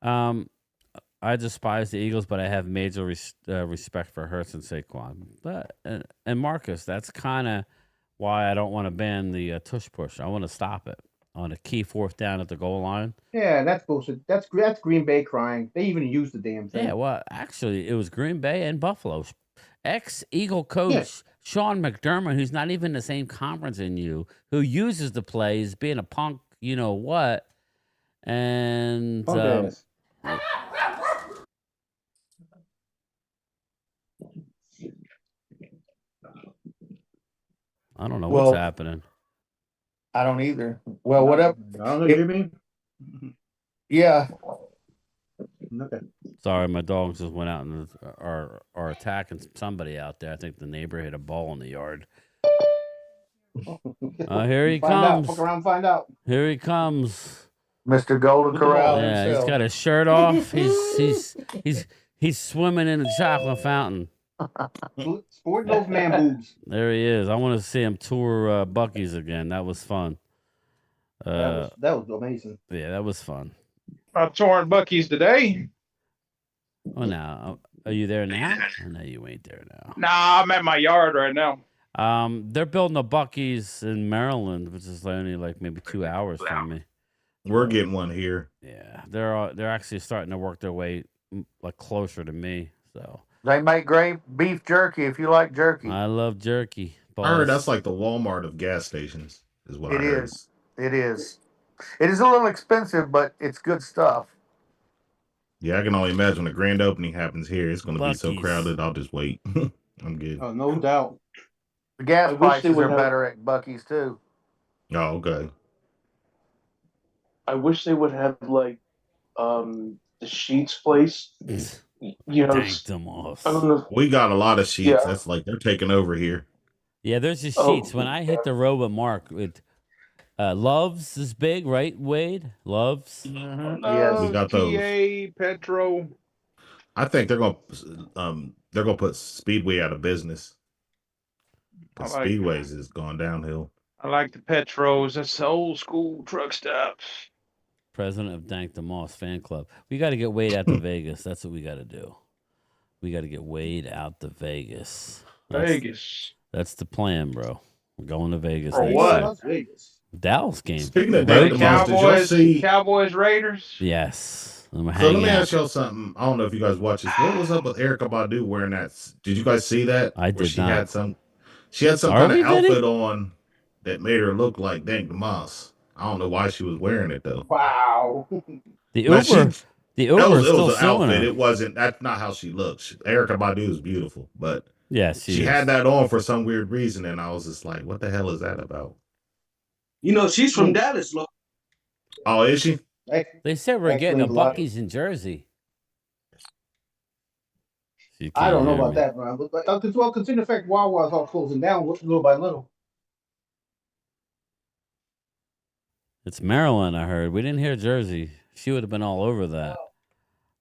I despise the Eagles, but I have major respect for Hurts and Saquon. But and Marcus, that's kind of why I don't want to ban the tush push. I want to stop it on a key 4th down at the goal line. Yeah, that's bullshit. That's Green Bay crying. They even used the damn thing. Yeah, well, actually, it was Green Bay and Buffalo. Ex-Eagle coach Sean McDermott, who's not even in the same conference in you, who uses the plays, being a punk, you know what, and I don't know what's happening. I don't either. Well, whatever. I don't know. You hear me? Yeah. Okay. Sorry, my dogs just went out and are attacking somebody out there. I think the neighbor hit a ball in the yard. Here he comes. Fuck around, find out. Here he comes. Mr. Golden Corral Yeah, himself. he's got his shirt off. He's swimming in the chocolate fountain. Sporting those man boobs. There he is. I want to see him tour Buc-ee's again. That was fun. That was amazing. Yeah, that was fun. I'm touring Buc-ee's today. Oh, now are you there now? Oh, no, you ain't there now. Nah, I'm at my yard right now. They're building a Buc-ee's in Maryland, which is only like maybe 2 hours from me. We're getting one here. Yeah, they're actually starting to work their way like closer to me. So They make great beef jerky if you like jerky. I love jerky. Boss. I heard that's like the Walmart of gas stations, is what I heard. It is. It is a little expensive, but it's good stuff. Yeah, I can only imagine when the grand opening happens here. It's going to be so Buc-ee's. crowded. I'll just wait. I'm good. Oh, no doubt. The gas I wish prices they would are have- better at Buc-ee's too. Oh, okay. I wish they would have like the Sheets place. You know, Dank them off. I don't know. We got a lot of sheets. Yeah. That's like they're taking over here. Yeah, there's the Oh. sheets. When I hit the road with Mark, with Loves is big, right, Wade? Loves. Yes. We got those. TA, Petro. I think they're gonna put Speedway out of business. 'Cause I like- Speedways is going downhill. I like the Petros. That's the old school truck stops. President of Dank the Moss fan club. We got to get Wade out to Vegas. That's what we got to do. We got to get Wade out to Vegas. Vegas. That's the plan, bro. We're going to Vegas. For next what? year. Las Vegas. Dallas game. Speaking of Road Dank the game. Moss, did y'all see? Cowboys, Raiders. Yes. I'm So hanging let me out. ask y'all something. I don't know if you guys watch this. What was up with Erykah Badu wearing that? Did you guys see that? I did she not. She had some Are kind of we, Vinny? outfit on that made her look like Dank the Moss. I don't know why she was wearing it though. Wow. The But Uber. The Uber is it still was an suing outfit. her. It wasn't. That's not how she looks. Erykah Badu is beautiful, but Yes, she had that on for some weird reason, and I was just like, "What the hell is that about?" You know, she's from Dallas, Lord. Oh, is she? They said we're getting a Explains a lot. Buc-ee's in Jersey. You I don't can't know hear about me. that, Ron. But well, considering the fact Wawa's all closing down little by little. It's Maryland, I heard. We didn't hear Jersey. She would have been all over that.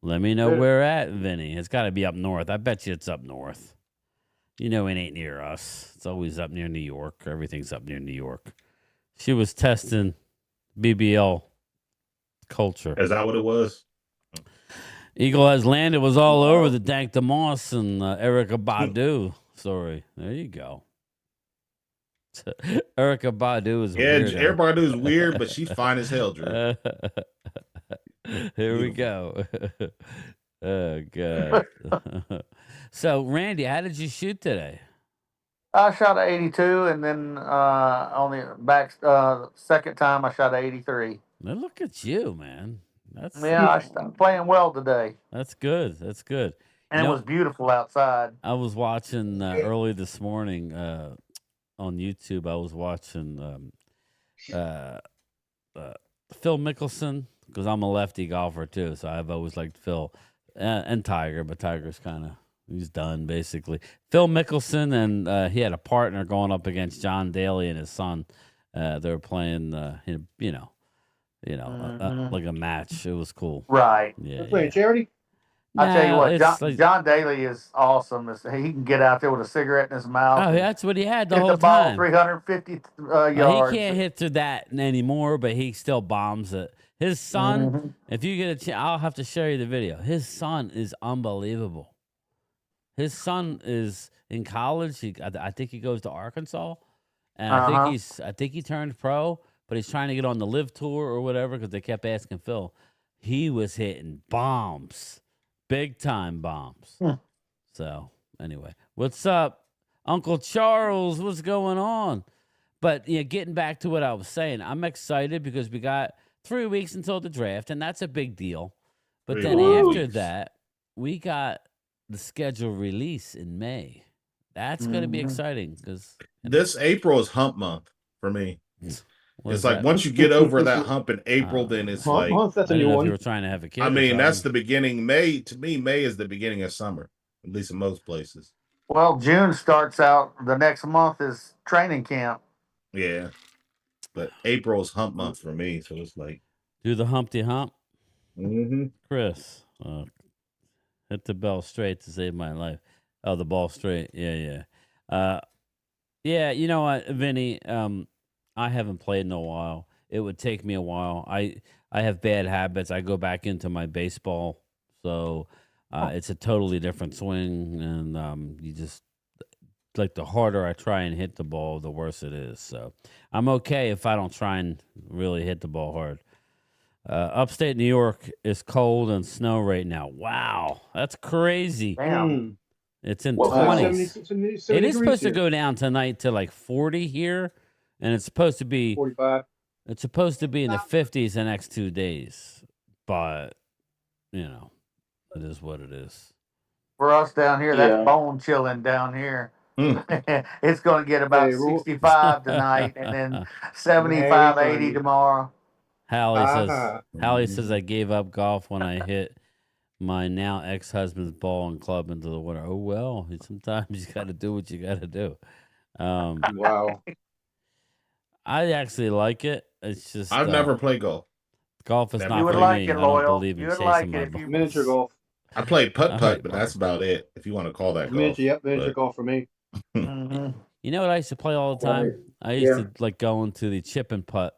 Let me know where at, Vinny. It's got to be up north. I bet you it's up north. You know it ain't near us. It's always up near New York. Everything's up near New York. She was testing BBL culture. Is that what it was? Eagle has landed was all over the Dank DeMoss and Erica Badu story. There you go. Erica Badu is a Yeah, weirdo. everybody knows weird, but she's fine as hell, Drew. Here we go. Oh god. So Randy, how did you shoot today? I shot a 82, and then on the back second time I shot a 83. Now look at you, man. Yeah, I'm playing well today, That's good. That's good. and You it know, was beautiful outside. I was watching early this morning on YouTube. I was watching Phil Mickelson because I'm a lefty golfer too, so I've always liked Phil and Tiger, but Tiger's he's done basically. Phil Mickelson and he had a partner going up against John Daly and his son. They were playing, like a match. It was cool. Right. Yeah. Playing charity. I tell you No, what, it's John Daly is awesome. He can get out there with a cigarette in his mouth. Oh, and that's what he had the hit whole the ball time. 350 yards. He can't hit to that anymore, but he still bombs it. His son, if you get a chance, I'll have to show you the video. His son is unbelievable. His son is in college. I think he goes to Arkansas, and I think he turned pro, but he's trying to get on the Live Tour or whatever because they kept asking Phil. He was hitting bombs, big time bombs. So anyway, what's up, Uncle Charles? What's going on? But getting back to what I was saying, I'm excited because we got 3 weeks until the draft, and that's a big deal. But then after that, we got the schedule release in May. That's going to be exciting because this April is hump month for me. It's like that? once you get over that hump in April, then it's Hump like month, that's I a didn't new know if one. you were trying to have a kid. I or mean, that's something. the beginning. May to me, May is the beginning of summer, at least in most places. Well, June starts out. The next month is training camp. Yeah, but April is hump month for me, so it's like Do the Humpty Hump. mm-hmm. Chris, hit the bell straight to save my life. Oh, the ball straight. Yeah. Yeah, you know what, Vinny? I haven't played in a while. It would take me a while. I have bad habits. I go back into my baseball, so it's a totally different swing, and you just like the harder I try and hit the ball, the worse it is. So I'm okay if I don't try and really hit the ball hard. Upstate New York is cold and snow right now. Wow, that's crazy. Damn. It's in Well, 20s. 70 It is supposed to here. go down tonight to like 40 here, and it's supposed to be 45. It's supposed to be in the 50s the next 2 days. But it is what it is. For us down here, Yeah. that's bone chilling down here. It's going to get about Hey, Ru- 65 tonight, and then 75, Hey, 80 funny. tomorrow. Hallie says I gave up golf when I hit my now ex-husband's ball and club into the water. Oh well, sometimes you got to do what you got to do. Wow. I actually like it. It's just I've never played golf. golf is You not You would for like me. it, I don't Loyal. believe in You would chasing like my it if ball. you Miniature golf. I played putt I putt, like but that's about it. If you want to call that golf. Miniature, yep, miniature But- golf for me. Mhm. You know what I used to play all the time? I used to like going to the chip and putt.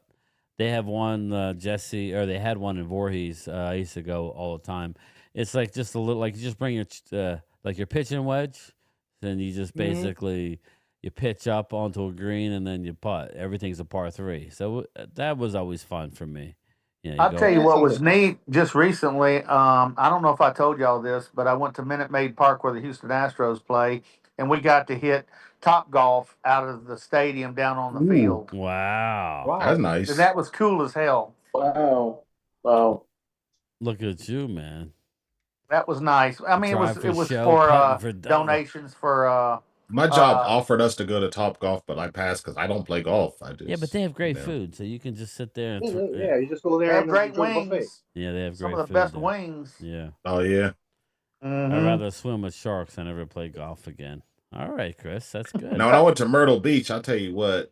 They have one, Jesse, or they had one in Voorhees. I used to go all the time. It's like just a little, like you just bring your like your pitching wedge, then you just basically you pitch up onto a green and then you putt. Everything's a par 3, so that was always fun for me. Yeah, I'll tell you what was neat just recently. I don't know if I told y'all this, but I went to Minute Maid Park where the Houston Astros play, and we got to hit Top Golf out of the stadium down on the field. Wow. That's nice. And that was cool as hell. Wow. Look at you, man. That was nice. I mean, Drive it for was show, for putting for dough. donations for. My job offered us to go to Top Golf, but I passed because I don't play golf. I just Yeah, but they have great food, so you can just sit there and Yeah, you just go there They have and great enjoy the buffet. wings. yeah, they have great Some of the food best there. wings. Yeah. Oh yeah. Mhm. I'd rather swim with sharks than ever play golf again. All right, Chris, that's good. Now when I went to Myrtle Beach, I'll tell you what,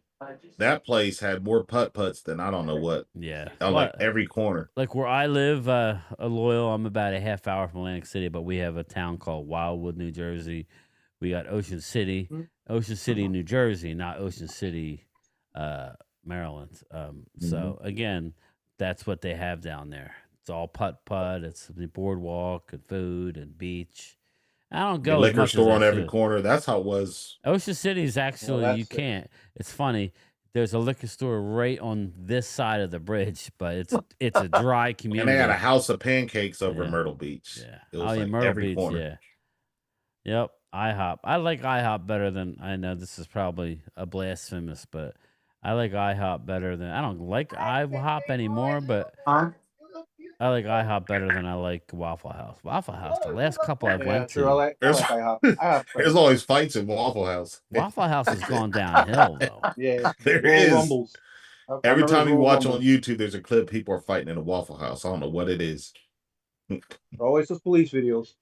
that place had more putt putts than I don't know what. Yeah. On like every corner. Like where I live, a Loyal, I'm about a half hour from Atlantic City, but we have a town called Wildwood, New Jersey. We got Ocean City, New Jersey, not Ocean City, Maryland. So again, that's what they have down there. It's all putt. It's the boardwalk and food and beach. I don't The go as liquor much store as on I every should. corner. That's how it was. Ocean City is actually you that's it. can't. It's funny. There's a liquor store right on this side of the bridge, but it's a dry And community. they had a house of pancakes over Yeah. Myrtle Beach. Yeah. It was yeah, like Myrtle every Beach. corner. Yeah. Yep. IHOP. I like IHOP better than I know this is probably a blasphemous, but I like IHOP better than I don't like IHOP anymore, but Huh? I like IHOP better than I like Waffle House. Waffle House, the last couple I've Yeah, went true. I to, like IHOP. IHOP. There's always fights in Waffle House. Waffle House has gone downhill though. Yeah, There Royal is. Rumbles. I Every remember time you Royal watch on Rumbles. YouTube, there's a clip people are fighting in a Waffle House. I don't know what it is. Always those police videos.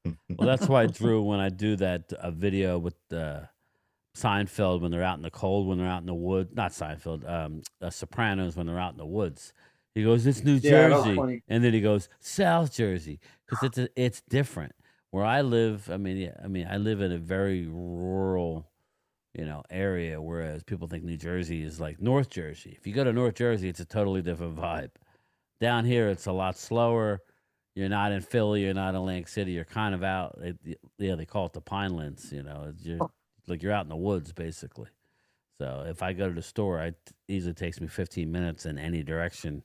Well, that's why Drew, when I do that video with Seinfeld when they're out in the cold, when they're out in the wood, not Seinfeld, Sopranos when they're out in the woods. He goes, "It's New Yeah, that was Jersey," funny. and then he goes, "South Jersey," because it's different. Where I live, I live in a very rural, area. Whereas people think New Jersey is like North Jersey. If you go to North Jersey, it's a totally different vibe. Down here, it's a lot slower. You're not in Philly. You're not in Atlantic City. You're kind of out. They call it the Pinelands. You're out in the woods, basically. So if I go to the store, it easily takes me 15 minutes in any direction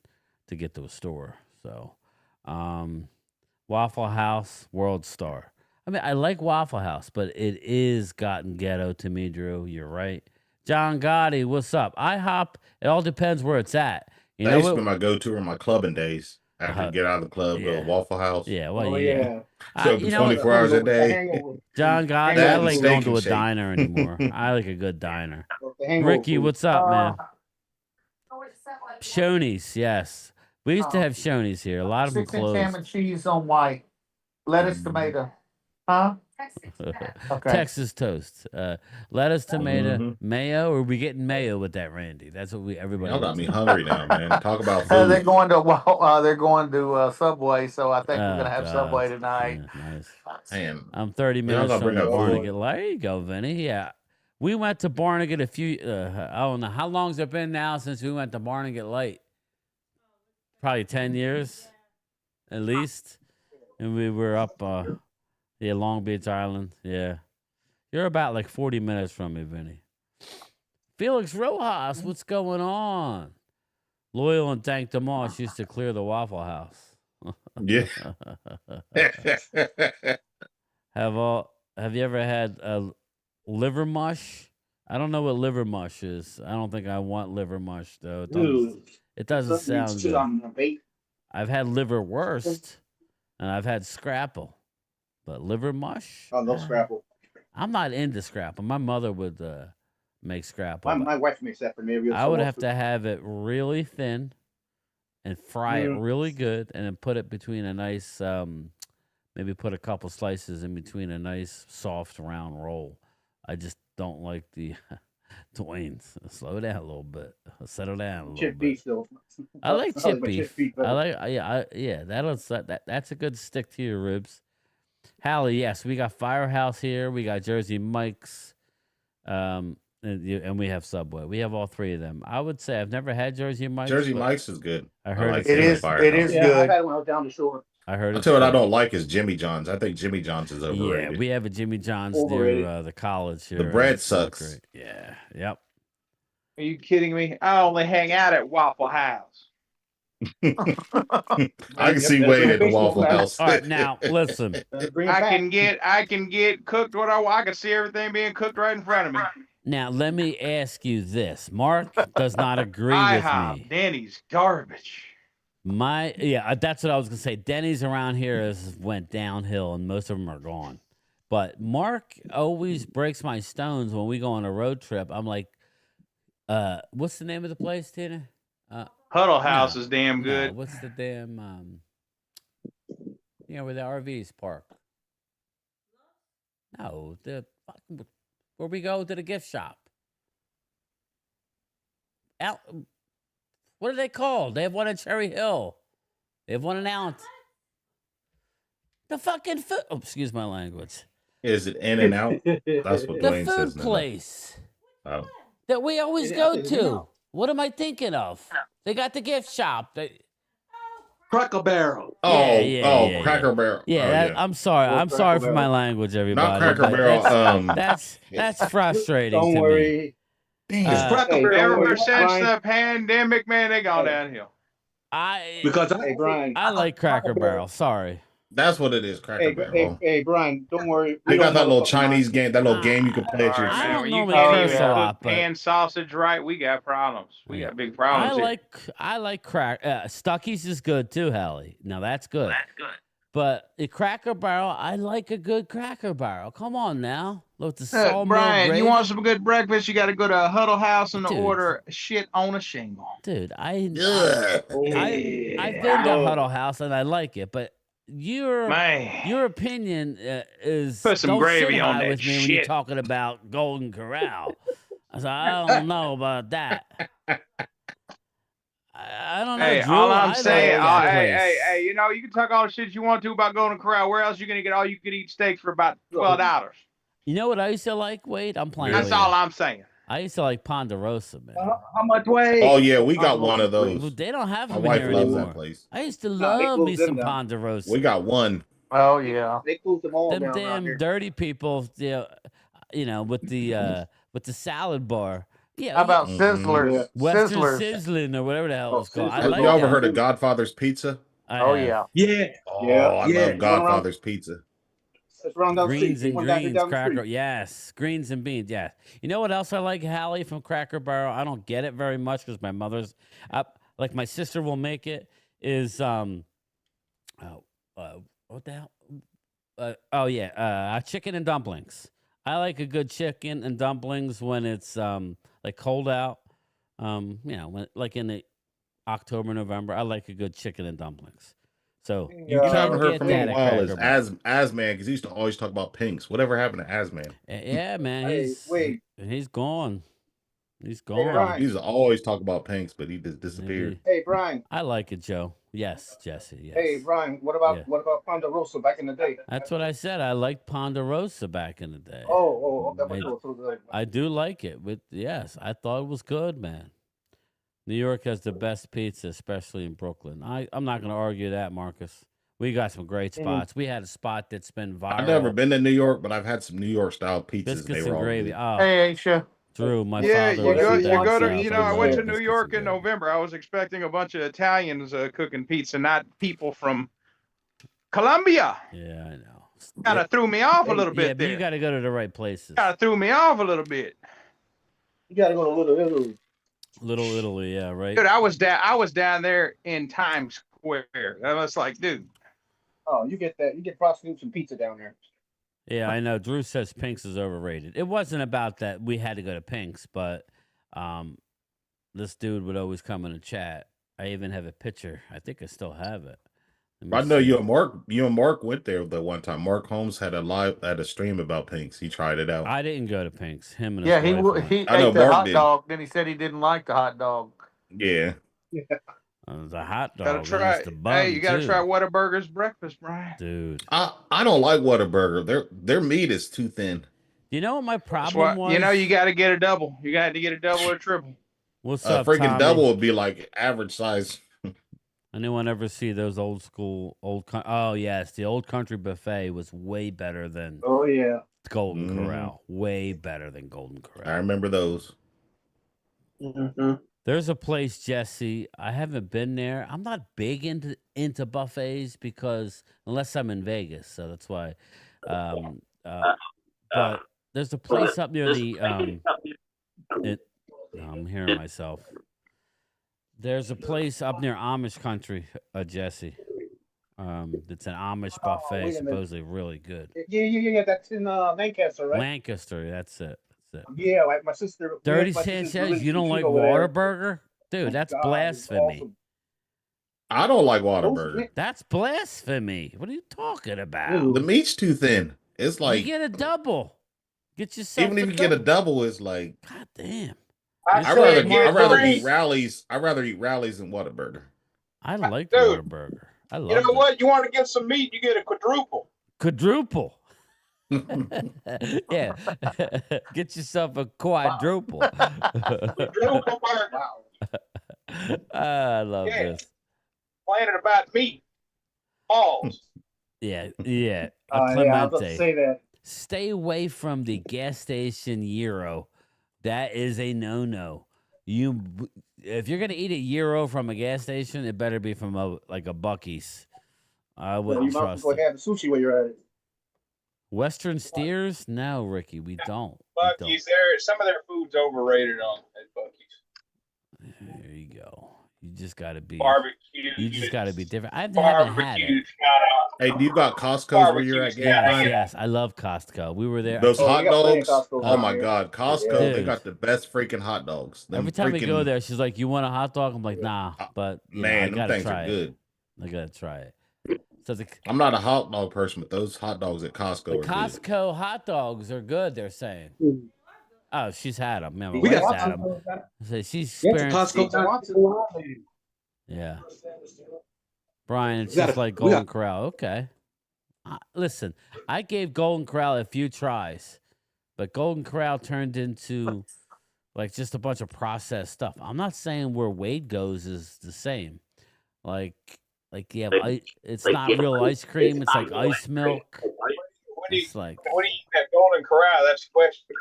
to get to a store. So, Waffle House, World Star. I like Waffle House, but it is gotten ghetto to me, Drew. You're right. John Gotti, what's up? IHOP, it all depends where it's at. That used to be my go-to in my clubbing days. After you get out of the club, go yeah. to Waffle House. Yeah, well, Oh yeah. yeah. So 24 hours a day. John Gotti, That I and like Steak going and to a Shake. diner anymore. I like a good diner. The hangover Ricky, food. what's up, man? Shoney's, yes. We used to have Shoney's here. A lot of them 6-inch ham closed. and cheese on white, lettuce, tomato. Huh? Okay. Texas toast. Lettuce, tomato, Mhm. mayo. Or are we getting mayo with that, Randy? That's what everybody Y'all got wants. me hungry now, man. Talk about They're food. going to Subway, so I think we're gonna have Subway tonight. Yeah, nice. Man, I'm 30 Y'all minutes gotta from bring the up food. Barnegat. There you go, Vinny. Yeah. We went to Barnegat a few, I don't know. How long's it been now since we went to Barnegat Light? Probably 10 years, at least. And we were up, Long Beach Island. Yeah. You're about like 40 minutes from me, Vinny. Felix Rojas, what's going on? Loyal and Dank DeMoss used to clear the Waffle House. Yeah. Have you ever had liver mush? I don't know what liver mush is. I don't think I want liver mush though. It doesn't sound good. I've had liver wurst and I've had scrapple, but liver mush? I love scrapple. I'm not into scrapple. My mother would make scrapple. My wife makes that for me. I would have to have it really thin and fry it really good and then put it between a nice maybe put a couple slices in between a nice soft round roll. I just don't like the Dwayne. Slow down a little bit. Settle down a little Chip bit. beef though. I like I chip my beef. better. I like that's a good stick to your ribs. Hallie, yes, we got Firehouse here. We got Jersey Mike's, and we have Subway. We have all three of them. I would say I've never had Jersey Mike's. Jersey but Mike's is good. I heard like It Family is. Firehouse. It is Yeah, I good. had it when I was down the shore. I heard I'll it's tell you what I good. don't like is Jimmy John's. I think Jimmy John's is overrated. Yeah, we have a Jimmy John's Overrated. near the college here. The and bread it's not sucks. great. Yeah. Yep. Are you kidding me? I only hang out at Waffle House. I can see that's Wade what at the baseball Waffle fans- House. All right, now listen. Bring it I back. can get cooked what I want. I can see everything being cooked right in front of me. Now let me ask you this. Mark does not agree with IHOP, me. Denny's, garbage. That's what I was gonna say. Denny's around here has went downhill, and most of them are gone. But Mark always breaks my stones when we go on a road trip. I'm like, what's the name of the place, Tina? Huddle House No, is damn No, good. what's the damn where the RVs park? No, where we go to the gift shop. What are they called? They have one at Cherry Hill. They have one in Allen. The fucking food. Oh, excuse my language. Is it In and Out? That's what The Dwayne food says now. place Oh. that we always Is it go In-N-Out? to. What am I thinking of? They got the gift shop. Cracker Barrel. Yeah. Cracker Barrel. Yeah, Oh, that, yeah. I'm sorry. I'm Cracker sorry for Barrel. my language, Not everybody. Cracker but Barrel. that's frustrating Don't to me. worry. It's Uh, Cracker Hey, don't Barrel. worry, Ever since Brian. the pandemic, man, they gone Hey. downhill. Because Hey, Brian. I like Cracker Barrel. Sorry. That's what it is, Cracker Barrel. Hey, Brian. Don't worry. They got that little motherfucking Chinese mind. game, that little game you can play at your. All right, I man. don't When you normally can't curse even a cook lot, but pan sausage right, we got problems. We got big problems here. I like Stucky's is good too, Hallie. Now that's good. But a Cracker Barrel, I like a good Cracker Barrel. Come on now, with the sawmill Brian, gravy. you want some good breakfast? You got to go to Huddle House and Dude. order shit on a shingle. Dude, Ugh. I've been to Huddle House and I like it, but your Man, opinion is Put some don't gravy sit on high that with me when you're shit. talking about Golden Corral. I said, I don't know about that. I don't know, hey, Drew. all I'm I saying, like that hey, place. hey, you know, you can talk all the shit you want to about Golden Corral. Where else you gonna get all you could eat steaks for about $12? You know what I used to like? Wait, I'm playing. That's with all you. I'm saying. I used to like Ponderosa, man. How much weight? Oh yeah, we got one of Well, those. they don't have My them wife here loves anymore. that place. I used to Nah, they love me closed them some down. Ponderosa. We got one. Oh yeah. They closed them all Them down around damn here. dirty people, you know, with the salad bar. Yeah, How about Mhm. Sizzlers? Yeah. Western Sizzlers. Sizzling or whatever the hell Oh, it's called. I Sizzlers. Have like you ever that. heard of Godfather's Pizza? I Oh have. yeah. Yeah. Oh, Yeah. I Yeah. love Godfather's Pizza. It's around down the Greens street. and One down greens, the cracker. street. Yes, greens and beans. Yeah. You know what else I like, Hallie, from Cracker Barrel? I don't get it very much because my mother's like my sister will make it. Is what the hell? Chicken and dumplings. I like a good chicken and dumplings when it's like cold out. You know, like in the October, November. I like a good chicken and dumplings. So you You know, I can't haven't heard get from him that in a at while is Cracker Barrel. Asman, because he used to always talk about pinks. Whatever happened to Asman? Yeah, man, Hey, wait. he's gone. He's Hey, gone. Brian. He used to always talk about pinks, but he just disappeared. Hey, Brian. I like it, Joe. Yes, Jesse. Yes. Hey, Brian. What about Ponderosa back in the day? That's what I said. I liked Ponderosa back in the day. That was good. I do like it. Yes, I thought it was good, man. New York has the best pizza, especially in Brooklyn. I'm not going to argue that, Marcus. We got some great spots. We had a spot that's been viral. I've never been to New York, but I've had some New York style pizzas. Biscuits They were and all gravy. good. Oh, Hey, Aisha. Drew, my Yeah, father. you was go, from you down go to, south. you know, I love went to New biscuits York and in gravy. November. I was expecting a bunch of Italians cooking pizza, not people from Colombia. Yeah, I know. Kind of threw me off a little Yeah, bit but you there. got to go to the right places. Kind of threw me off a little bit. You gotta go to Little Italy. Little Italy, yeah, right. Dude, I was down there in Times Square. I was like, dude. Oh, you get that. You get prostitutes and pizza down there. Yeah, I know. Drew says Pink's is overrated. It wasn't about that we had to go to Pink's, but this dude would always come in and chat. I even have a picture. I think I still have it. I know you and Mark went there the one time. Mark Holmes had a stream about pinks. He tried it out. I didn't go to Pink's. Him and Yeah, his wife went. he I know ate the Mark hot did. dog. Then he said he didn't like the hot dog. Yeah. The hot dog. Gotta and try. it's the bun, Hey, you gotta too. try Whataburger's breakfast, Brian. Dude. I don't like Whataburger. Their meat is too thin. You know what my That's problem why, was? you know, you gotta get a double. You got to get a double or triple. What's up, Freaking Tommy? double would be like average size. Anyone ever see those oh yes, the Old Country Buffet was way better than Oh yeah. Golden Corral. Way better than Golden I Corral. remember those. Mm-hmm. There's a place, Jesse. I haven't been there. I'm not big into buffets because unless I'm in Vegas, so that's why. But there's a place up near the. I'm hearing myself. There's a place up near Amish country, Jesse. It's an Amish buffet, wait a minute. supposedly really good. Yeah. That's in Lancaster, right? Lancaster, that's it. Yeah, like my sister. Dirty my sister's Sanchez, really you don't cute like over there. Whataburger? Dude, that's God, it's blasphemy. awesome. I don't like Whataburger. That's blasphemy. What are you talking about? The meat's too thin. It's like you get a double. Get yourself even if you get a double, it's like God damn. I'd rather eat rallies. I'd rather eat rallies than Whataburger. I like Dude, Whataburger. I love You know it. what? You want to get some meat? You get a quadruple. Quadruple. Yeah. Get yourself a quadruple. Quadruple burger. I love Yeah. this. complaining about meat. Pause. Yeah. A Yeah, I was about to Clemente. say that. Stay away from the gas station gyro. That is a no-no. If you're gonna eat a gyro from a gas station, it better be from a Bucky's. I You wouldn't might as well trust go it. have the sushi while you're at it. Western Steers? No, Ricky, we don't. Bucky's, some of their food's overrated on at Bucky's. There you go. You just gotta be. Barbecue. You just gotta be different. I haven't had it. Barbecue's not Hey, do you got Costco's where you're at? Barbecue's Game not time? Yes, I love Costco. We were there. Those Oh, hot we got plenty of dogs. Costco's Oh down my here. God, Costco! They Dude. got the best freaking hot dogs. Them Every time we go freaking- there, she's like, "You want a hot dog?" I'm like, "Nah," but I man, them gotta things try are it. good. I gotta try it. So the I'm not a hot dog person, but those hot dogs at Costco are good. Costco hot dogs are good. They're saying. Oh, she's had them. Man, my We got wife's had them. So she's That's a experienced. Costco. Yeah. Brian, it's We got just a- like we Golden got- Corral. Okay. Listen, I gave Golden Corral a few tries, but Golden Corral turned into like just a bunch of processed stuff. I'm not saying where Wade goes is the same. Like yeah, it's not real ice cream. It's like ice milk. What do you It's like, eat at Golden Corral? That's the question.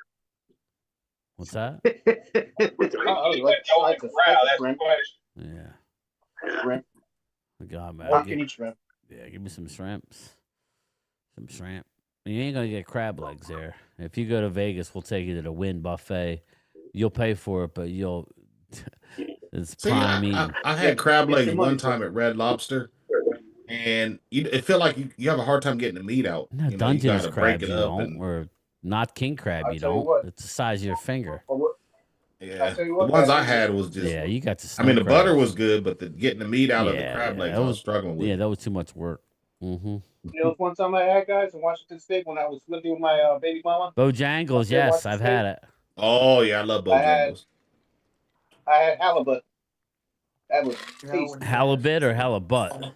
what's that? What do you eat at Golden Corral? That's the question. Yeah. Shrimp. God, man. All you can eat shrimp. Yeah, give me some shrimps. Some shrimp. You ain't gonna get crab legs there. If you go to Vegas, we'll take you to the Wynn buffet. You'll pay for it, but you'll. It's See, prime eating. I had crab Get legs your one money time at Red Lobster, and it feel like you have a hard time getting the meat out. No, You know, you Dungeness gotta break crabs it you up don't, and or not king crab I'll you tell you don't. what. It's the size of your finger. Or what- yeah. tell you The what, ones I guys, had was just. Yeah, you got to. I mean, the snow butter crabs. was good, but getting the meat out of the Yeah, crab legs, that I was was- struggling with. Yeah, that was too much work. Mm-hmm. You know, one time I had, guys, in Washington State when I was living with my baby mama. Bojangles, Yeah, yes, Washington I've State. had it. Oh yeah, I love I had- Bojangles. I had halibut. That was tasty. Halibut or halibut?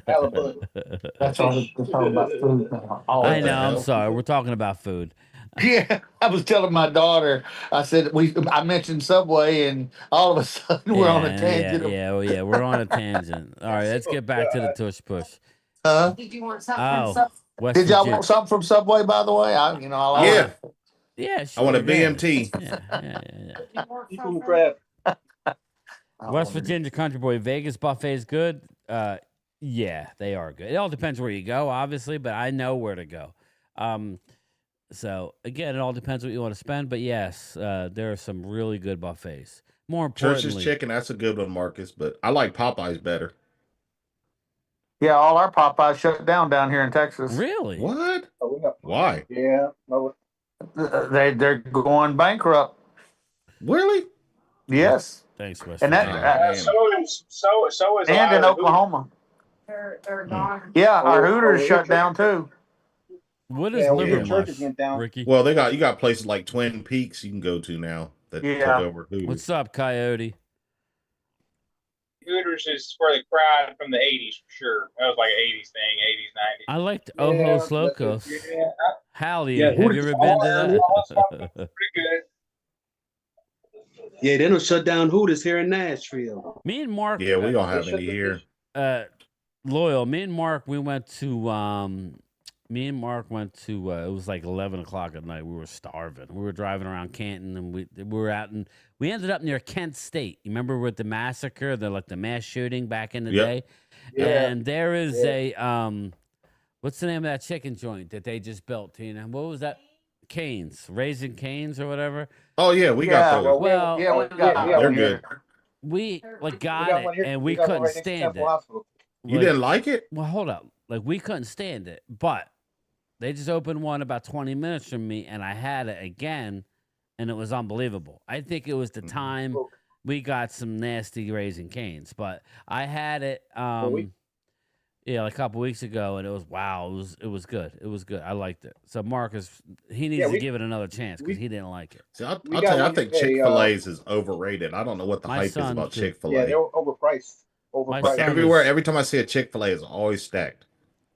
Halibut. That's all we're talking about food now. Oh, I What the know. I'm hell? sorry. We're talking about food. Yeah, I was telling my daughter. I said I mentioned Subway, and all of a sudden we're on a tangent. Yeah, we're on a tangent. All right, let's get back to the tush push. Did you want something from Oh, Subway? West Did y'all Virginia. want something from Subway, by the way? I like Yeah. it. Yeah, I want a sure, yeah. BMT. Yeah. Did you want Seafood something? crab. West Virginia Country Boy Vegas buffet is good. Yeah, they are good. It all depends where you go, obviously, but I know where to go. So again, it all depends what you want to spend. But yes, there are some really good buffets. More Church's importantly, chicken, that's a good one, Marcus. But I like Popeyes better. Yeah, all our Popeyes shut down here in Texas. really? What? Oh, we got- Why? yeah. No, They're going bankrupt. Really? Yes, Thanks, West and that Oh, Virginia. man. So is a lot and in of the Oklahoma. They're gone. Yeah, our Oh, Hooters oh, shut yeah. down too. What is Yeah, we liver did. churches mush, went down. Ricky? Well, you got places like Twin Peaks you can go to now that Yeah. took over Hooters. What's up, Coyote? Hooters is for the crowd from the 80s for sure. That was like an 80s thing, 80s, 90s. I liked Yeah, Ojos that's Locos. Yeah, Howdy, Yeah, have you Hooters- ever been to that? pretty good. Yeah, they don't shut down Hooters here in Nashville. Me and Mark. Yeah, we don't have any here. Loyal. Me and Mark, we went to. It was like 11 o'clock at night. We were starving. We were driving around Canton, and we were out, and we ended up near Kent State. You remember with the massacre, the mass shooting back in the Yep. day. Yeah. And there is a what's the name of that chicken joint that they just built, Tina? What was that? Canes, Raising Canes or whatever. Oh yeah, we got those. Well, we got They're one good. here. We We got got one it, here. and We we got one couldn't right next to stand Temple it. Hospital. You Like- didn't like it? Well, hold up. Like, we couldn't stand it, but they just opened one about 20 minutes from me, and I had it again, and it was unbelievable. I think it was the time we got some nasty Raising Canes, but I had it like a couple weeks ago, and it was wow. It was good. It was good. I liked it. So Marcus, he needs to give it another chance because he didn't like it. See, I'll We tell got you, I one think today, Chick-fil-A's is overrated. I don't know what the My hype is son about too. Chick-fil-A. Yeah, they're overpriced. My Overpriced. son- Everywhere, every time I see a Chick-fil-A, it's always stacked.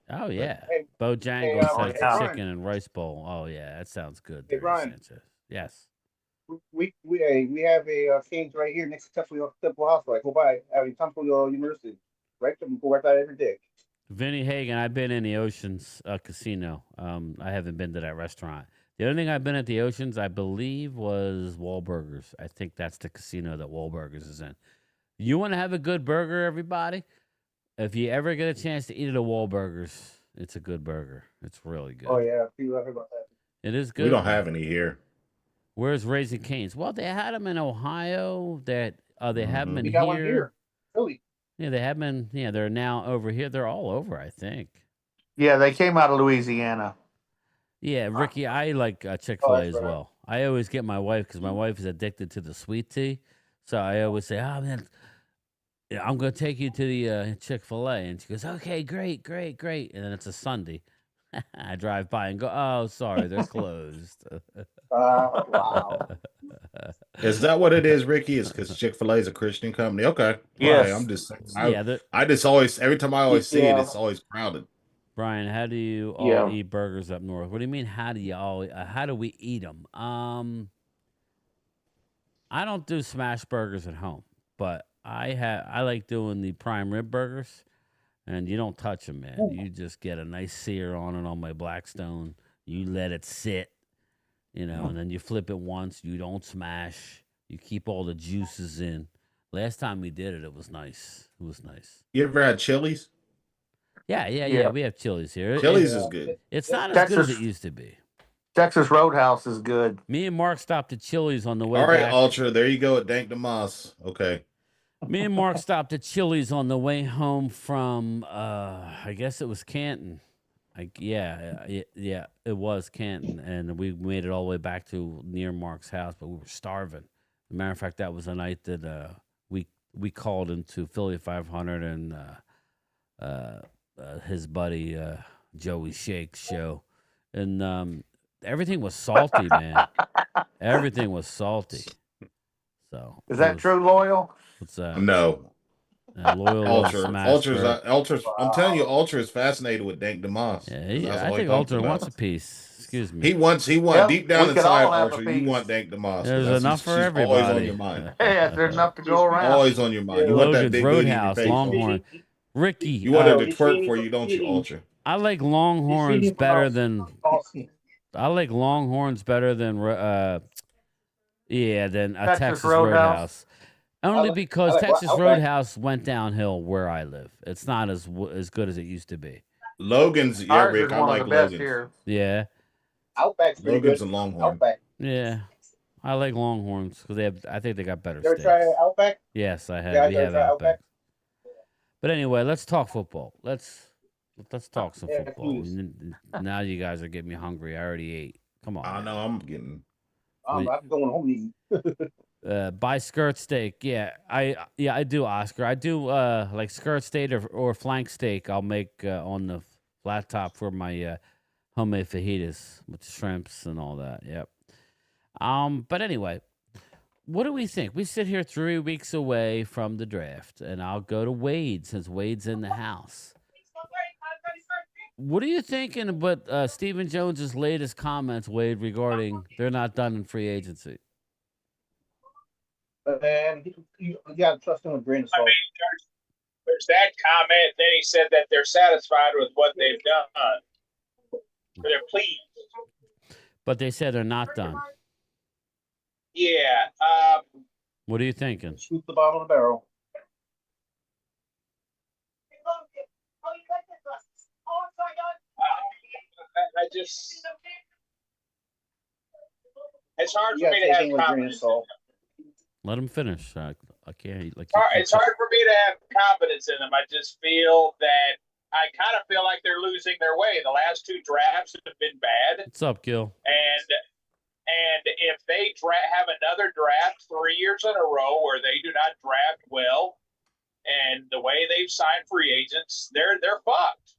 Oh yeah, Hey, Bojangles has Brian. chicken and rice bowl. Oh yeah, that sounds good. Hey, there, Brian. Sanchez. Yes. We have a Canes right here next to Temple Hospital. Go by. Temple University. Right to go right out every day. Vinny Hagen, I've been in the Oceans Casino. I haven't been to that restaurant. The only thing I've been at the Oceans, I believe, was Wahlburgers. I think that's the casino that Wahlburgers is in. You want to have a good burger, everybody? If you ever get a chance to eat at a Wahlburgers, it's a good burger. It's really good. Oh yeah, people have heard about that. It is good. We don't have any here. Where's Raising Cane's? Well, they had them in Ohio. They have them in We got one here. Philly. Yeah, they have been. Yeah, they're now over here. They're all over, I think. Yeah, they came out of Louisiana. Yeah, Ricky, I like Chick-fil-A as right. well. I always get my wife because my wife is addicted to the sweet tea. So I always say, "Oh man, I'm going to take you to the Chick-fil-A," and she goes, "Okay, great, great, great." And then it's a Sunday. I drive by and go, "Oh, sorry, they're closed." Wow. Is that what it is, Ricky? Is because Chick-fil-A is a Christian company? Okay. Yes. Right, I'm just Yeah, I just always, every time I always see it, Yeah. it's always crowded. Brian, how do you all Yeah. eat burgers up north? What do you mean? How do you all? How do we eat them? I don't do smash burgers at home, but I like doing the prime rib burgers, and you don't touch them, man. You just get a nice sear on it on my Blackstone. You let it sit, and then you flip it once. You don't smash. You keep all the juices in. Last time we did it, it was nice. It was nice. You ever had Chili's? Yeah. We have Chili's here. Chili's is good. It's not as good as Texas- it used to be. Texas Roadhouse is good. Me and Mark stopped at Chili's on the way All right, back. Ultra. There you go at Dank DeMoss. Okay. Me and Mark stopped at Chili's on the way home from, I guess it was Canton. Yeah, it was Canton, and we made it all the way back to near Mark's house, but we were starving. As a matter of fact, that was the night that we called into Philly 500 and his buddy Joey Shake's show, and everything was salty, man. Everything was salty. So Is that true, Loyal? What's that? No. Loyal Ultra. smash Ultra's. I'm telling you, Ultra is fascinated with Dank DeMoss. Yeah, I think Ultra wants a piece. Excuse me. He wants Yep, deep down we can inside, all have a Ultra. You piece. want Dank DeMoss. There's enough for Always everybody. on your mind. Yeah, there's enough to go around. Always on your mind. You want that Logan's big booty in your Roadhouse, face. Longhorn. Ricky, You want him to twerk for you, don't you, Ultra? I like Longhorns better than than a Texas Roadhouse. Only because Texas Roadhouse went downhill where I live. It's not as good as it used to be. Logan's, yeah, Ours Rick, is I one like of the best Logan's. here. Yeah, Outback's pretty Logan's good. and Longhorn. Outback. yeah. I like Longhorns because I think they got better You ever steaks. try Outback? Yes, I have. Yeah, We I have tried Outback. Outback. But anyway, let's talk football. Let's talk some Yeah, football. please. Now you guys are getting me hungry. I already ate. Come on. I man. know, I'm getting... I'm going home to eat. Buy skirt steak. Yeah, I do, Oscar. I do like skirt steak or flank steak. I'll make on the flat top for my homemade fajitas with the shrimps and all that. Yep. But anyway, what do we think? We sit here 3 weeks away from the draft, and I'll go to Wade since Wade's in the house. What are you thinking about Stephen Jones's latest comments, Wade, regarding they're not done in free agency? And you got to trust him with a grain of I salt. mean, there's that comment. Then he said that they're satisfied with what they've done. They're pleased. But they said they're not done. Yeah. What are you thinking? Shoot the bottom of the barrel. I just. It's hard You for got me to to take have him with a grain of confidence. salt. Let him finish. I can't. Like It's hard for me to have confidence in them. I just feel that I kind of feel like they're losing their way. The last two drafts have been bad, What's up, Gil? and if they have another draft 3 years in a row where they do not draft well, and the way they've signed free agents, they're fucked.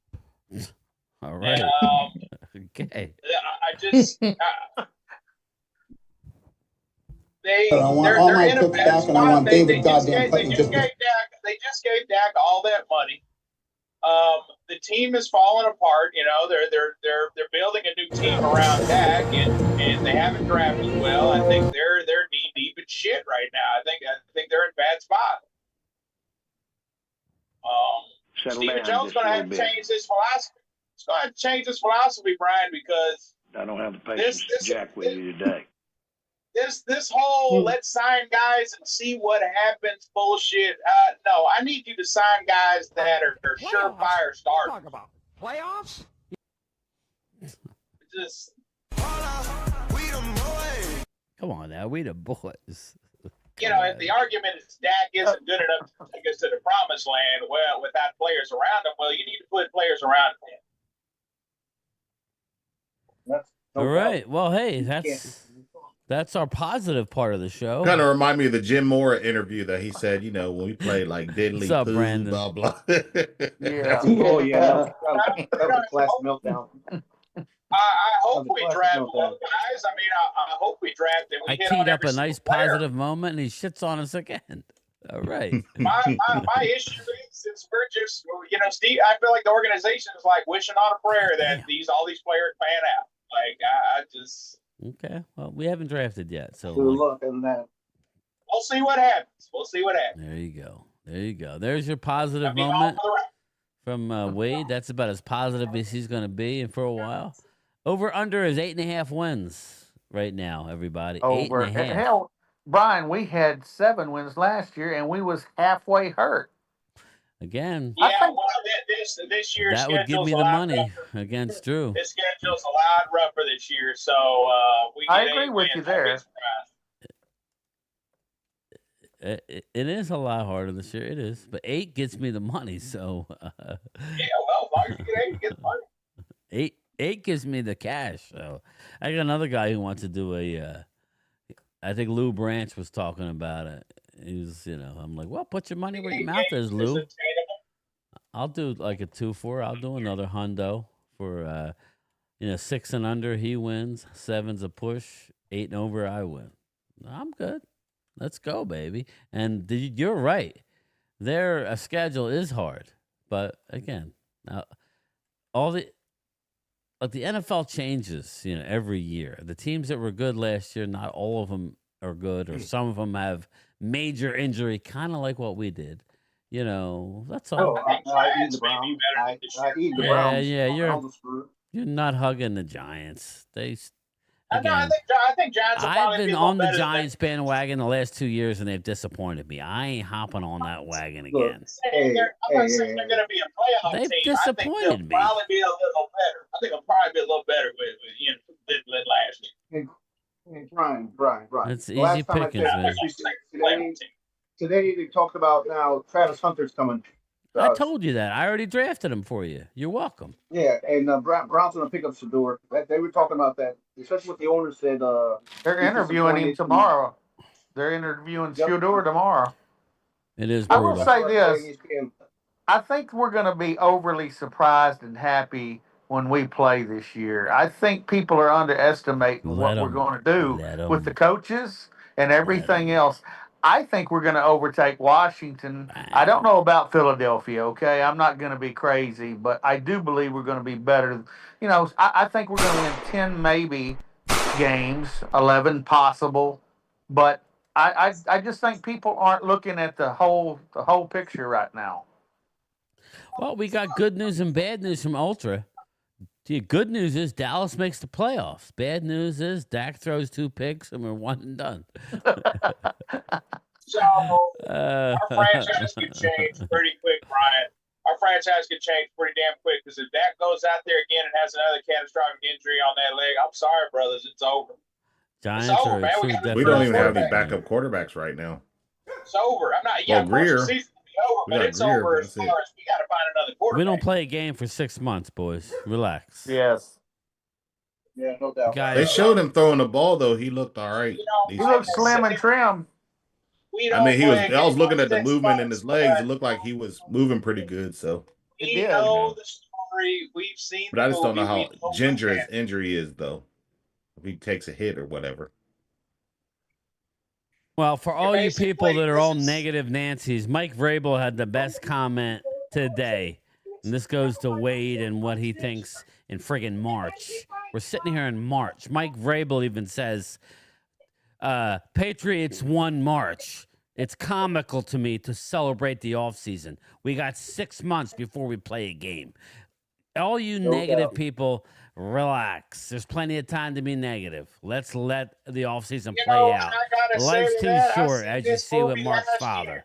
All right. Okay. I just I want all my picks back, and I want David goddamn Clayton just they just gave Dak all that money. The team is falling apart. You know, they're building a new team around Dak, and they haven't drafted well. I think they're knee deep in shit right now. I think they're in a bad spot. Stephen Jones is going to have to change his philosophy. He's going to have to change his philosophy, Brian, because I don't have the patience to jack with you today. This whole let's sign guys and see what happens bullshit. No, I need you to sign guys that are surefire starters. Talk about playoffs? Just Come on now, we the boys. you know, if the argument is Dak isn't good enough to take us to the promised land, well, without players around him, well, you need to put players around him. All right. Well, hey, that's our positive part of the show. Kind of remind me of the Jim Mora interview that he said, you know, when we played like diddly What's up, poo, Brandon? blah blah. Yeah. Oh yeah, that was a class meltdown. I hope we draft one, guys. I mean, I hope we draft him. I teed up a nice positive moment, and he shits on us again. All right. My issue is, since we're just, you know, Steve, I feel like the organization is like wishing on a prayer that all these players pan out. Like, I just. Okay. Well, we haven't drafted yet, so Good luck in that. We'll see what happens. We'll see what happens. there you go. There you go. There's your positive moment from Wade. That's about as positive as he's going to be for a while. Over under is 8.5 wins right now, everybody. Over. 8.5. Hell, Brian, we had 7 wins last year, and we was halfway hurt. Again. Yeah, well, this year's that would give me the money against Drew. This schedule's a lot rougher this year, so I agree with you there. It is a lot harder this year. It is, but 8 gets me the money. So yeah, well, as long as you get 8, you get the money. 8 gives me the cash. So I got another guy who wants to do a. I think Lou Branch was talking about it. He's, you know, I'm like, well, put your money where your mouth is, Lou. I'll do like a 2-4. I'll do another hundo for 6 and under. He wins. 7's a push. 8 and over, I win. I'm good. Let's go, baby. And you're right. Their schedule is hard, but again, now the NFL changes, every year. The teams that were good last year, not all of them are good, or some of them have major injury, kind of like what we did. That's all. I eat the Browns. I eat the Browns. Yeah, you're not hugging the Giants. I think Giants will I've probably been be on the Giants bandwagon the last 2 years, and they've disappointed me. I ain't hopping on that wagon again. I'm not saying they're going to be a playoff They've team. disappointed I think they'll probably be a little better. I think they'll probably be a little better than last year. Brian. It's easy pickings, man. Today they talked about now Travis Hunter's coming. I told you that. I already drafted him for you. You're welcome. Yeah, and Brown's going to pick up Shador. They were talking about that, especially what the owner said. They're interviewing him tomorrow. They're interviewing Shador tomorrow. It is I brutal. will say this. I think we're going to be overly surprised and happy when we play this year. I think people are underestimating what we're going to do with the coaches and everything else. I think we're going to overtake Washington. I don't know about Philadelphia, okay? I'm not going to be crazy, but I do believe we're going to be better. I think we're going to win 10 maybe games, 11 possible, but I just think people aren't looking at the whole picture right now. Well, we got good news and bad news from Ultra. The good news is Dallas makes the playoffs. Bad news is Dak throws 2 picks and we're 1 and done. So our franchise could change pretty quick, Brian. Our franchise could change pretty damn quick, because if Dak goes out there again and has another catastrophic injury on that leg, I'm sorry, brothers, it's over. Giants it's over, are man. We don't even have any backup quarterbacks right now. It's over. I'm not. Well, Greer. The season will be over, but it's Greer, over as far as we got to find another quarterback. We don't play a game for 6 months, boys. Relax. Yes. Yeah, no doubt. Guys, They showed him throwing the ball though. He looked all right. He looked slim and trim. I mean, I was looking at the movement in his legs. It looked like he was moving pretty good. So we know the story. We've seen. But I just don't know how ginger his injury is, though. If he takes a hit or whatever. Well, for all you people that are all negative Nancy's, Mike Vrabel had the best comment today. And this goes to Wade and what he thinks in friggin' March. We're sitting here in March. Mike Vrabel even says, Patriots won March. It's comical to me to celebrate the offseason. We got 6 months before we play a game. All you negative people, relax. There's plenty of time to be negative. Let's let the offseason play out. Life's too short, as you see with Mark's father.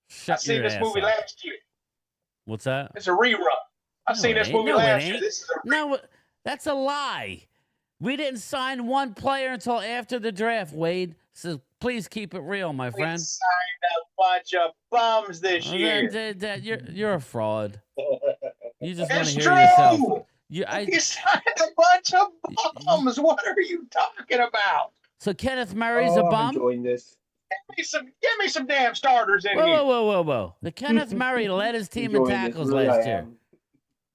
Shut I seen your this ass movie up. last year. What's that? It's a rerun. I've seen this movie last year. This is a No, that's a lie. We didn't sign one player until after the draft, Wade. So please keep it real, my friend. We signed a bunch of bums this year. You're a fraud. You just want It's to hear true. yourself. You signed a bunch of bums. What are you talking about? So Kenneth Murray's a bum? I'm enjoying this. Give me some damn starters in here. Whoa. The Kenneth Murray led his team in tackles last year.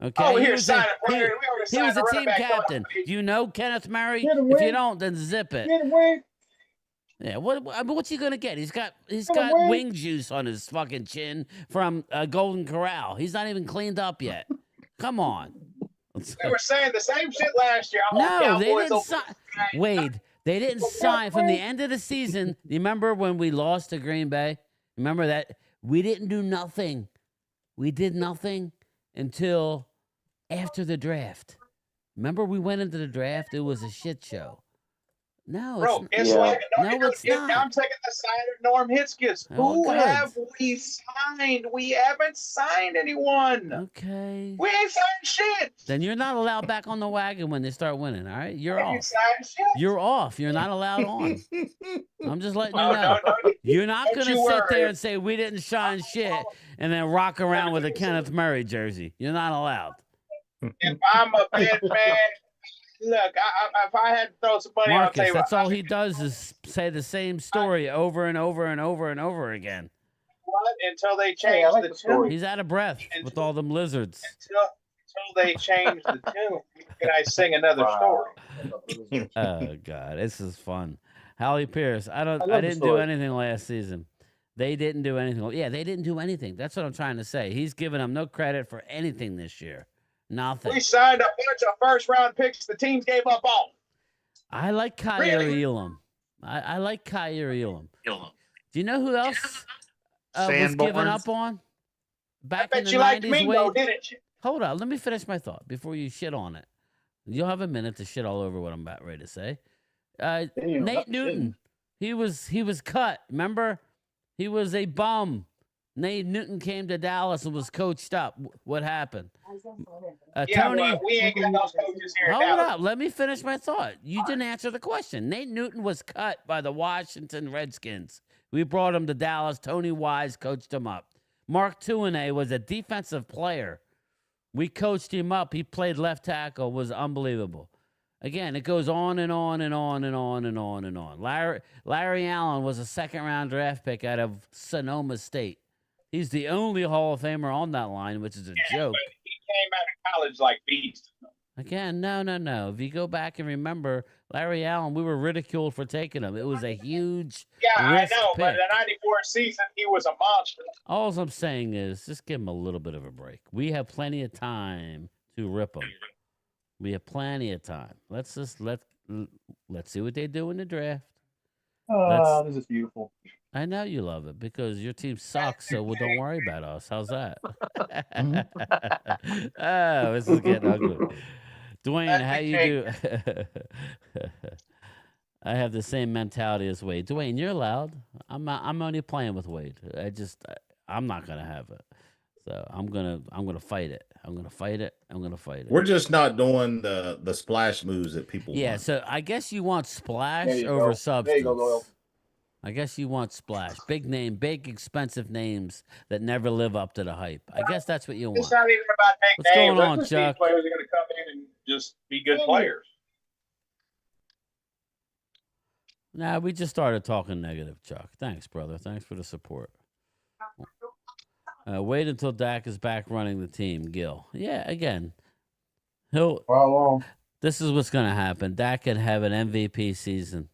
Okay. Oh, he was a a team captain. Do you know Kenneth Murray? Get away. If you don't, then zip it. Get away. Yeah, what's he gonna get? He's got wing juice on his fucking chin from Golden Corral. He's not even cleaned up yet. Come on. We were saying the same shit last year. No, they didn't sign. Wade, they didn't sign from the end of the season. You remember when we lost to Green Bay? Remember that? We didn't do nothing. We did nothing until after the draft. Remember we went into the draft? It was a shit show. No, bro, it's not. No, it's not. I'm taking the side of Norm Hitzkiss. Oh, Who good. have we signed? We haven't signed anyone. Okay. We ain't signed shit. Then you're not allowed back on the wagon when they start winning, all right? You're We ain't off. signed shit. You're off. You're not allowed on. I'm just letting you No, know. no. You're not Don't going to you sit there worry. and say we didn't shine shit and then rock around with a Kenneth Murray jersey. You're not allowed. If I'm a bad man, look, if I had to throw some money on the Marcus, table, that's all he does is say the same story over and over and over and over again. what? Until they change I like the the story. tune. He's out of breath with all them lizards. Until they change the tune, can I sing another story? Oh God, this is fun. Hallie Pierce, I love the didn't do story. anything last season. They didn't do anything. Yeah, they didn't do anything. That's what I'm trying to say. He's giving them no credit for anything this year. Nothing. We signed a bunch of first-round picks the teams gave up on. I like Kyer Really? Elam. I like Kyer Elam. Do you know who else was Sanborn. given up on I back in bet the you liked 90s? Mingo, Wade? didn't you? Hold on. Let me finish my thought before you shit on it. You'll have a minute to shit all over what I'm about ready to say. Damn, Nate not Newton. He was cut. Remember? He was a bum. Nate Newton came to Dallas and was coached up. What happened? Yeah, Tony, well, we ain't got those coaches here. hold now. up. Let me finish my thought. You didn't answer the question. Nate Newton was cut by the Washington Redskins. We brought him to Dallas. Tony Wise coached him up. Mark Tuinei was a defensive player. We coached him up. He played left tackle. Was unbelievable. Again, it goes on and on and on and on and on and on. Larry Allen was a second-round draft pick out of Sonoma State. He's the only Hall of Famer on that line, which is a joke. But he came out of college like beast. Again, no. If you go back and remember, Larry Allen, we were ridiculed for taking him. It was a huge Yeah, I risk know, but pick. the '94 season, he was a monster. All I'm saying is just give him a little bit of a break. We have plenty of time to rip him. We have plenty of time. Let's see what they do in the draft. Oh, this is beautiful. I know you love it because your team sucks, so don't worry about us. How's that? Oh, this is getting ugly. Dwayne, how you do? I have the same mentality as Wade. Dwayne, you're allowed. I'm only playing with Wade. I'm not gonna have it. So I'm gonna fight it. I'm gonna fight it. We're just not doing the splash moves that people Yeah, want. so I guess you want splash There you over go. substance. There you go, Loyal. I guess you want splash. Big name, big expensive names that never live up to the hype. I guess that's what you want. It's not even about big What's names. going on, These Chuck? players are going to come in and just be good players. Nah, we just started talking negative, Chuck. Thanks, brother. Thanks for the support. Wait until Dak is back running the team, Gil. Yeah, again, this is what's going to happen. Dak can have an MVP season,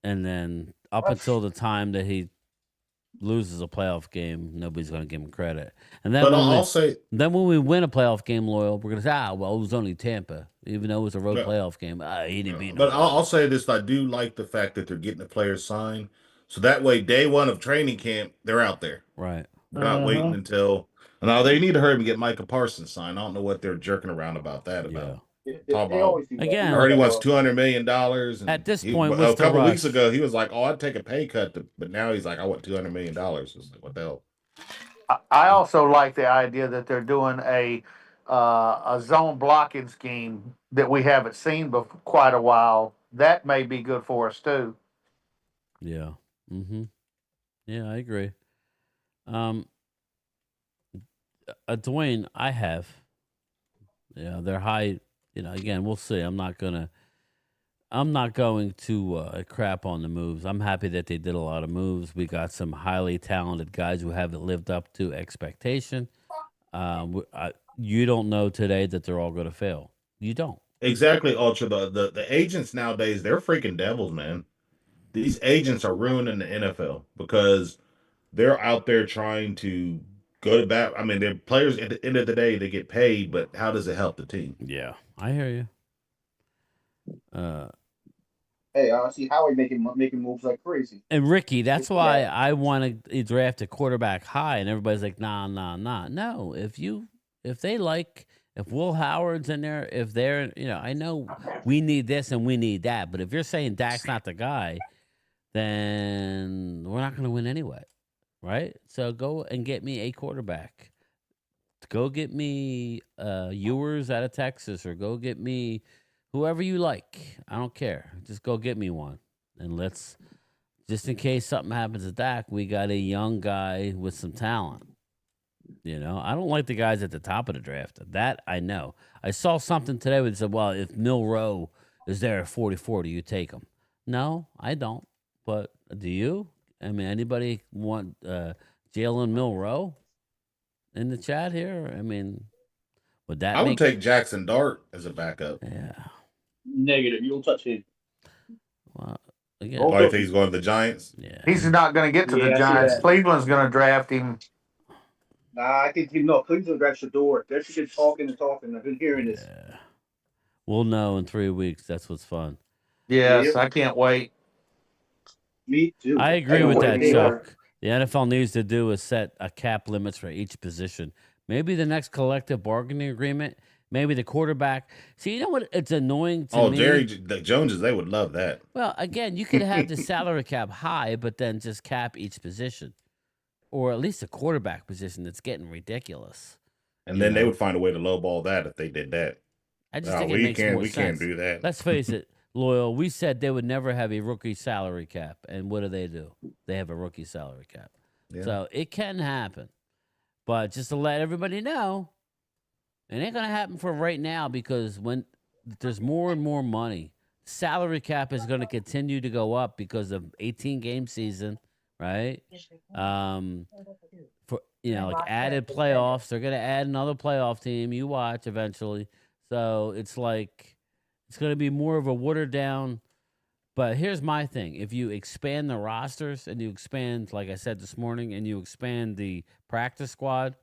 and then up until the time that he loses a playoff game, nobody's going to give him credit. And then, then when we win a playoff game, Loyal, we're going to say, well, it was only Tampa, even though it was a road playoff game. He didn't beat But nobody. I'll say this: I do like the fact that they're getting the players signed, So that way, day one of training camp, they're out there. Right. They're not waiting until. Now they need to hurry and get Micah Parsons signed. I don't know what they're jerking around about that about. Talk They about. always do that. Again, I heard he wants $200 million. At this point, a what's the couple weeks rush? ago, he was like, "Oh, I'd take a pay cut," but now he's like, "I want $200 million." It's like, what the hell? I also like the idea that they're doing a zone blocking scheme that we haven't seen for quite a while. That may be good for us too. Yeah. Mm-hmm. Yeah, I agree. Dwayne, I have. Yeah, they're high. Again, we'll see. I'm not going to crap on the moves. I'm happy that they did a lot of moves. We got some highly talented guys who haven't lived up to expectation. You don't know today that they're all going to fail. You don't. Exactly, Ultra. The agents nowadays, they're freaking devils, man. These agents are ruining the NFL because they're out there trying to go to bat. I mean, they're players at the end of the day, they get paid, but how does it help the team? Yeah, I hear you. Hey, I see Howie making moves like crazy. And Ricky, that's why I want to draft a quarterback high, and everybody's like, nah. No, if Will Howard's in there, if they're, I know we need this and we need that, but if you're saying Dak's not the guy, then we're not going to win anyway, right? So go and get me a quarterback. Go get me Ewers out of Texas, or go get me whoever you like. I don't care. Just go get me one. And just in case something happens to Dak, we got a young guy with some talent. I don't like the guys at the top of the draft. That I know. I saw something today where they said, well, if Milroe is there at 44, do you take him? No, I don't. But do you? I mean, anybody want Jalen Milroe in the chat here? I mean, would that I would take Jackson Dart as a backup. Yeah. Negative. You don't touch him. Well, again, I think he's going to the Giants. Yeah. He's not going to get to the Giants. Cleveland's going to draft him. Nah, I think Cleveland grabs the door. They're just talking and talking. I've been hearing this. We'll know in 3 weeks. That's what's fun. Yes, I can't wait. Me too. I agree with that, Chuck. The NFL needs to do is set a cap limits for each position. Maybe the next collective bargaining agreement. Maybe the quarterback. See, you know what? It's annoying to me. Jerry Joneses, they would love that. Well, again, you could have the salary cap high, but then just cap each position, or at least the quarterback position. That's getting ridiculous. And then they would find a way to lowball that if they did that. I just think it makes more sense. We can't do that. Let's face it, Loyal. We said they would never have a rookie salary cap, and what do? They have a rookie salary cap. Yeah. So it can happen, but just to let everybody know, it ain't gonna happen for right now, because when there's more and more money, salary cap is going to continue to go up because of 18-game season, right? For like added playoffs, they're going to add another playoff team. You watch eventually. So it's like it's going to be more of a watered down. But here's my thing: if you expand the rosters and you expand, like I said this morning, and you expand the practice squad,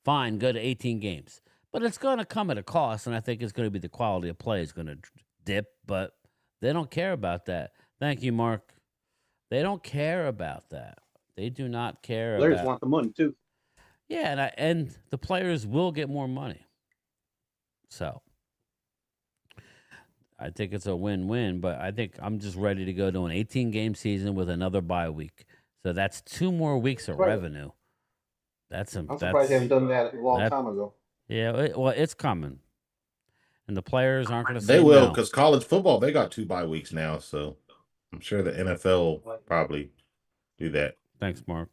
fine, go to 18 games. But it's going to come at a cost, and I think it's going to be the quality of play is going to dip, but they don't care about that. Thank you, Mark. They don't care about that. They do not care Players about. want the money, too. Yeah, and the players will get more money. So I think it's a win-win, but I think I'm just ready to go to an 18-game season with another bye week. So that's 2 more weeks of revenue. I'm surprised they haven't done that a long time ago. Yeah, it's coming. And the players aren't going to say they will, no. because college football, they got 2 bye weeks now, so I'm sure the NFL will probably do that. Thanks, Mark.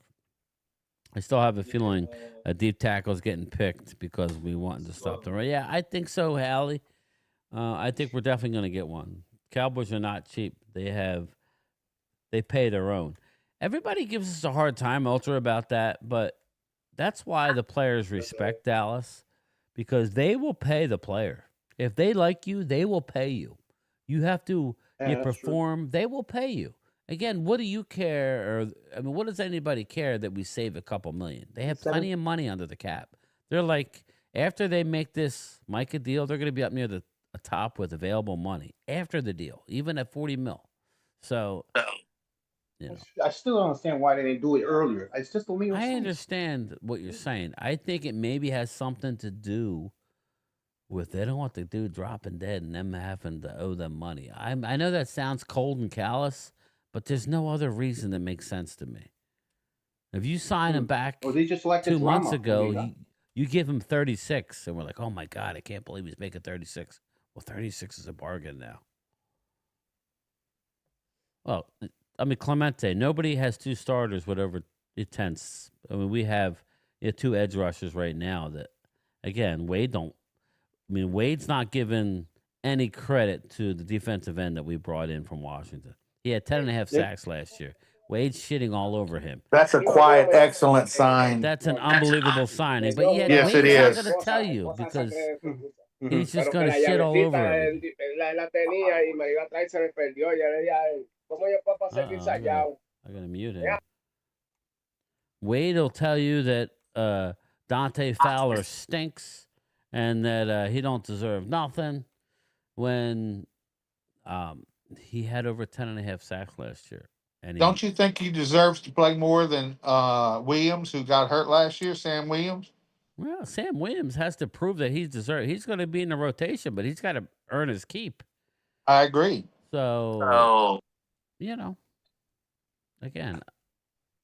I still have a feeling a deep tackle is getting picked because we wanted to stop the run. Yeah, I think so, Hallie. I think we're definitely going to get one. Cowboys are not cheap. They pay their own. Everybody gives us a hard time, Ultra, about that, but that's why the players respect Dallas, because they will pay the player. If they like you, they will pay you. You have to perform. True. They will pay you. Again, what do you care? What does anybody care that we save a couple million? They have plenty of money under the cap. They're like, after they make this Micah deal, they're going to be up near the top with available money after the deal, even at $40 million. So You know, I still don't understand why they didn't do it earlier. It's just don't make no I sense. understand what you're saying. I think it maybe has something to do with they don't want the dude dropping dead and them having to owe them money. I know that sounds cold and callous, but there's no other reason that makes sense to me. If you sign him back Or they just like the 2 months drama. ago, you give him 36, and we're like, oh my God, I can't believe he's making 36. Well, 36 is a bargain now. Well, I mean, Clemente, nobody has 2 starters with over 10. I mean, we have 2 edge rushers right now that, again, Wade's not given any credit to the defensive end that we brought in from Washington. He had 10.5 sacks last year. Wade's shitting all over him. That's a quiet, excellent sign. That's an unbelievable signing. But yet, Yes, it Wade's not is. going to tell you because he's just going to shit all over everything. I got to mute him. Wade will tell you that Dante Fowler stinks and that he don't deserve nothing when he had over 10.5 sacks last year. And Don't you think he deserves to play more than Williams, who got hurt last year, Sam Williams? Well, Sam Williams has to prove that he's deserved. He's going to be in the rotation, but he's got to earn his keep. I agree. So, you know, again,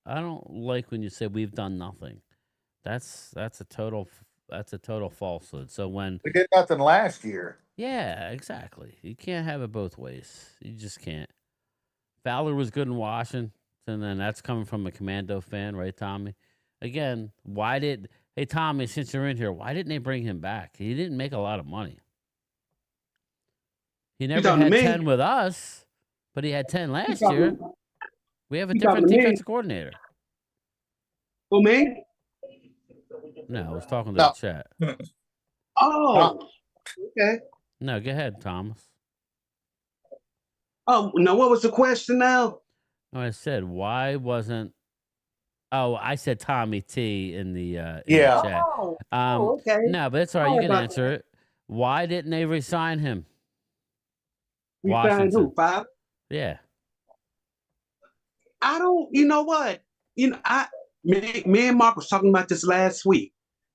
I don't like when you say we've done nothing. That's a total falsehood. So when We did nothing last year. yeah, exactly. You can't have it both ways. You just can't. Fowler was good in Washington, and that's coming from a Commando fan, right, Tommy? Again, hey, Tommy, since you're in here, why didn't they bring him back? He didn't make a lot of money. He never had 10 with us, but he had 10 last year. We have a different defensive coordinator. Who, me? No, I was talking to the chat. Oh, okay. No, go ahead, Thomas. Oh, now what was the question now? No, I said, why wasn't... Oh, I said Tommy T in the chat. Okay. No, but it's all right. You can answer it. Why didn't they resign him? Resign who? 5? Yeah. I don't. You know what? Me and Mark was talking about this last week,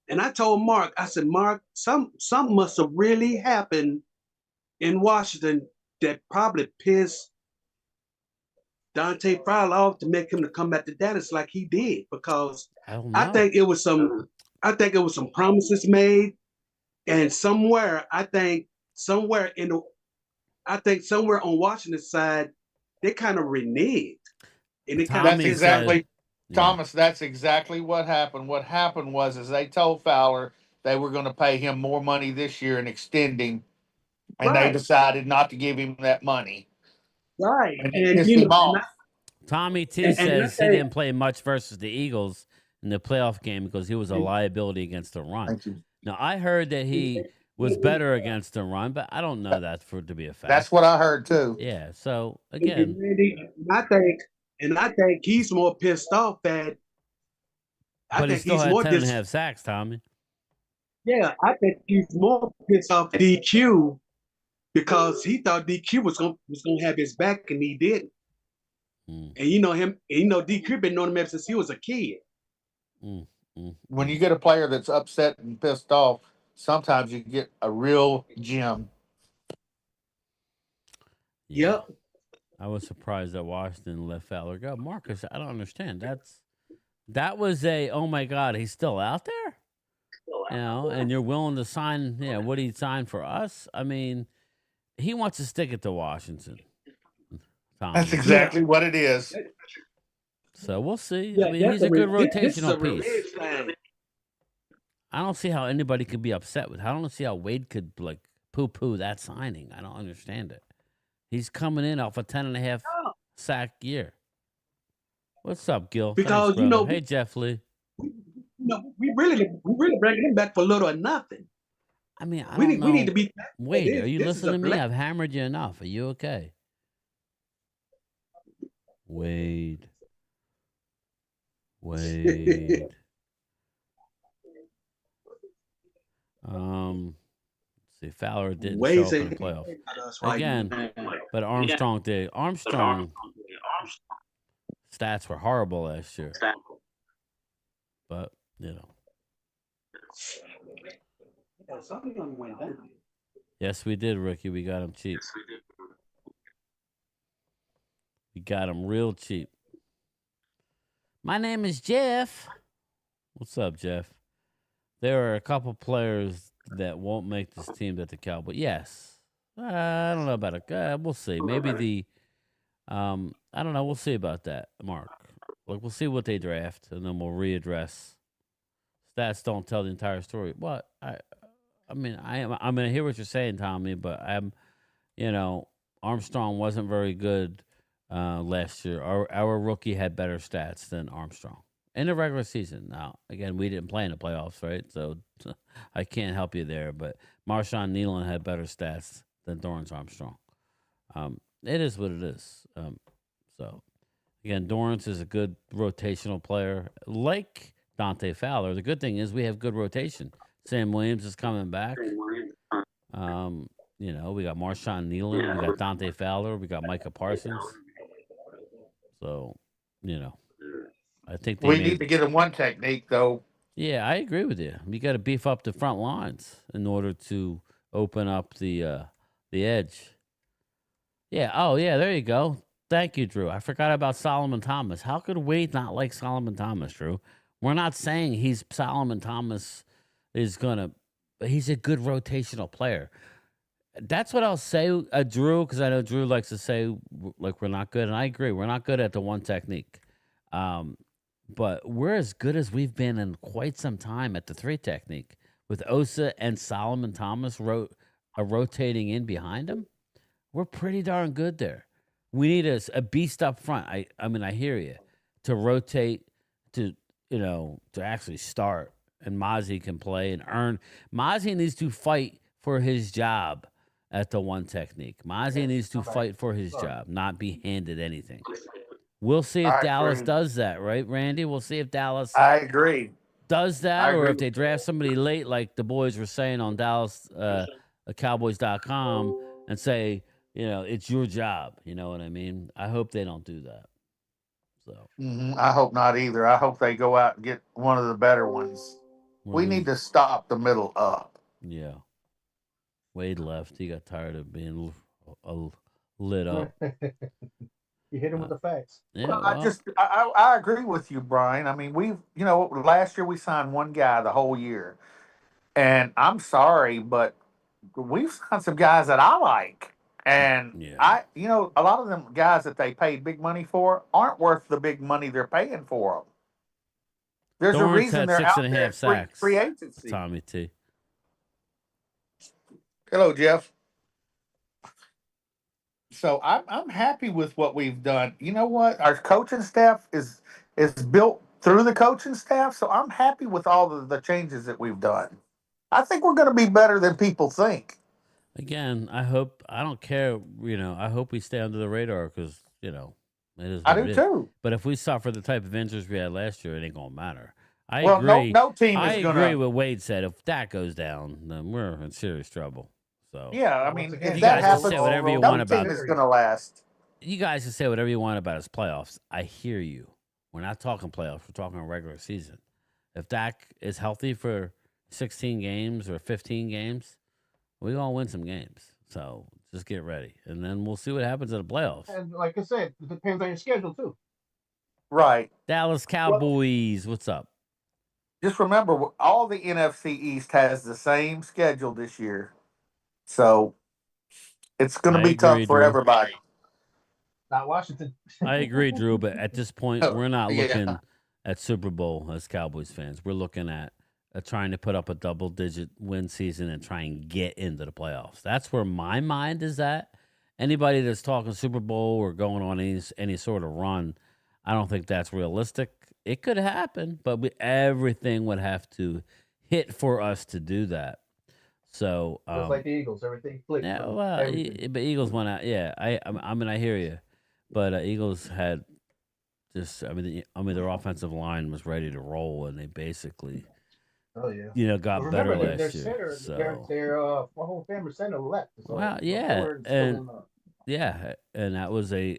and I told Mark, I said, Mark, something must have really happened in Washington that probably pissed Dante Fowler off to make him to come back to Dallas like he did, because I think it was some promises made, and somewhere on Washington's side they kind of reneged. And that's exactly Thomas. That's exactly what happened. What happened was they told Fowler they were going to pay him more money this year and extend him, and they decided not to give him that money. Right. And it pissed him off. Tommy T says he didn't play much versus the Eagles in the playoff game because he was a liability against the run. Thank you. Now, I heard that he was better against the run, but I don't know that to be a fact. That's what I heard too. Yeah. So again, I think he's more pissed off that. But he still had 10.5 sacks, Tommy. Yeah, I think he's more pissed off at DQ because he thought DQ was gonna have his back and he didn't. And you know him, and DQ been knowing him ever since he was a kid. When you get a player that's upset and pissed off, sometimes you get a real gem. Yep. I was surprised that Washington let Fowler go. Marcus, I don't understand. That was oh my God, he's still out there? And you're willing to sign, what did he sign for us? I mean, he wants to stick it to Washington. Tommy. That's exactly what it is. So we'll see. I mean, he's a good rotational piece. I don't see how anybody could be upset with. I don't see how Wade could poo-poo that signing. I don't understand it. He's coming in off a 10.5 sack year. What's up, Gil? Because Thanks, hey, Jeff Lee. We really bringing him back for little or nothing. I mean, we need to be. Wade, are you listening to me? I've hammered you enough. Are you okay? Wade. See, Fowler didn't show up in the playoffs again, but Armstrong did. Armstrong stats were horrible last year. But Something went down. yes, we did, Ricky. We got him cheap. We got him real cheap. My name is Jeff. What's up, Jeff? There are a couple players that won't make this team that the Cowboys. Yes. I don't know about it. We'll see. Maybe I don't know. We'll see about that, Mark. Like, we'll see what they draft, and then we'll readdress. Stats don't tell the entire story. What? I mean, I'm gonna hear what you're saying, Tommy, but Armstrong wasn't very good last year. Our rookie had better stats than Armstrong in the regular season. Now, again, we didn't play in the playoffs, right? So I can't help you there. But Marshawn Nealon had better stats than Dorrance Armstrong. It is what it is. So again, Dorrance is a good rotational player, like Dante Fowler. The good thing is we have good rotation. Sam Williams is coming back. We got Marshawn Nealon, we got Dante Fowler, we got Micah Parsons. So, I think we need to get in one technique, though. Yeah, I agree with you. You got to beef up the front lines in order to open up the edge. Yeah. Oh, yeah. There you go. Thank you, Drew. I forgot about Solomon Thomas. How could Wade not like Solomon Thomas, Drew? We're not saying Solomon Thomas is gonna. He's a good rotational player. That's what I'll say, Drew, because I know Drew likes to say like we're not good, and I agree. We're not good at the one technique, but we're as good as we've been in quite some time at the three technique with Osa and Solomon Thomas rotating in behind him. We're pretty darn good there. We need a beast up front. I mean, I hear you, to rotate, to actually start, and Mozzie can play and earn. Mozzie needs to fight for his job at the one technique. Mozzie needs to fight for his job, not be handed anything. We'll see if Dallas does that, right, Randy? We'll see if Dallas I agree. does that, or if they draft somebody late, like the boys were saying on Dallas Cowboys.com, and say, it's your job. You know what I mean? I hope they don't do that. So I hope not either. I hope they go out and get one of the better ones. We need to stop the middle up. Yeah. Wade left. He got tired of being lit up. You hit him with the facts. Yeah, I agree with you, Brian. I mean, last year we signed one guy the whole year, and I'm sorry, but we've signed some guys that I like, and a lot of them guys that they paid big money for aren't worth the big money they're paying for them. There's a reason they're out there at free agency. Tommy T. Hello, Jeff. So I'm happy with what we've done. You know what? Our coaching staff is built through the coaching staff, so I'm happy with all the changes that we've done. I think we're going to be better than people think. Again, I don't care, I hope we stay under the radar because, it is I do too. But if we suffer the type of injuries we had last year, it ain't going to matter. I agree. No team is going to. I agree with Wade said. If that goes down, then we're in serious trouble. So yeah, I mean, if you that guys happens, can say whatever you no want about team is going to last. You guys can say whatever you want about his playoffs. I hear you. We're not talking playoffs. We're talking regular season. If Dak is healthy for 16 games or 15 games, we're going to win some games. So just get ready. And then we'll see what happens in the playoffs. And like I said, it depends on your schedule, too. Right. Dallas Cowboys, what's up? Just remember, all the NFC East has the same schedule this year. So it's going to be tough for everybody. Not Washington. I agree, Drew, but at this point, we're not looking at Super Bowl as Cowboys fans. We're looking at trying to put up a double-digit win season and try and get into the playoffs. That's where my mind is at. Anybody that's talking Super Bowl or going on any sort of run, I don't think that's realistic. It could happen, but everything would have to hit for us to do that. So just like the Eagles, everything flipped. Yeah, well, but Eagles went out. Yeah, I mean, I hear you, but Eagles had just. I mean, their offensive line was ready to roll, and they basically, got better last year. So their whole family center left. Well, yeah, and that was a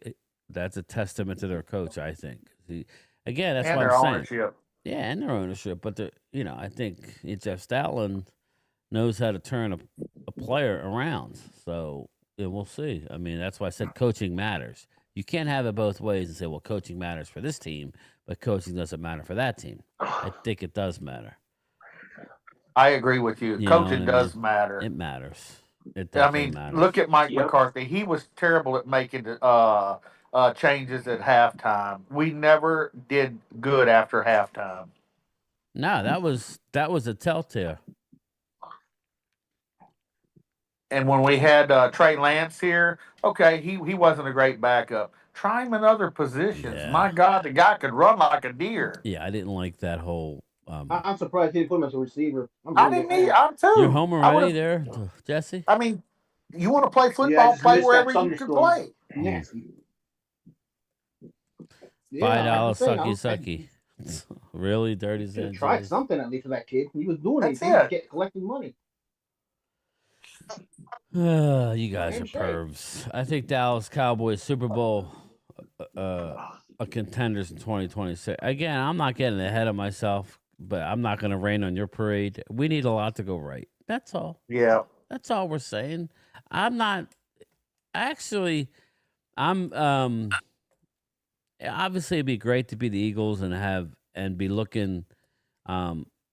that's a testament to their coach. I think. Again, that's And what their I'm saying. ownership. Yeah, and their ownership, but I think Jeff Stoutland knows how to turn a player around. So we'll see. I mean, that's why I said coaching matters. You can't have it both ways and say, well, coaching matters for this team, but coaching doesn't matter for that team. I think it does matter. I agree with you. You know Coaching what I does matter. It matters. It I definitely mean, matters. look at Mike McCarthy. He was terrible at making changes at halftime. We never did good after halftime. No, that was a telltale. And when we had Trey Lance here, okay, he wasn't a great backup. Try him in other positions. Yeah. My God, the guy could run like a deer. Yeah, I didn't like that whole. I'm surprised he didn't put him as a receiver. I didn't need. I'm too. You're home already there, Jesse? I mean, you want to play Yeah, I football, just play missed wherever that you can thunderstorm. play. Nasty. $5 I'm sucky. Really dirty should have Sanchez. tried something at least for that kid. He was doing That's anything. it. He was collecting money. You guys are Damn straight. pervs. I think Dallas Cowboys Super Bowl contenders in 2026. Again, I'm not getting ahead of myself, but I'm not going to rain on your parade. We need a lot to go right. That's all. Yeah. That's all we're saying. I'm not actually. I'm obviously it'd be great to be the Eagles and be looking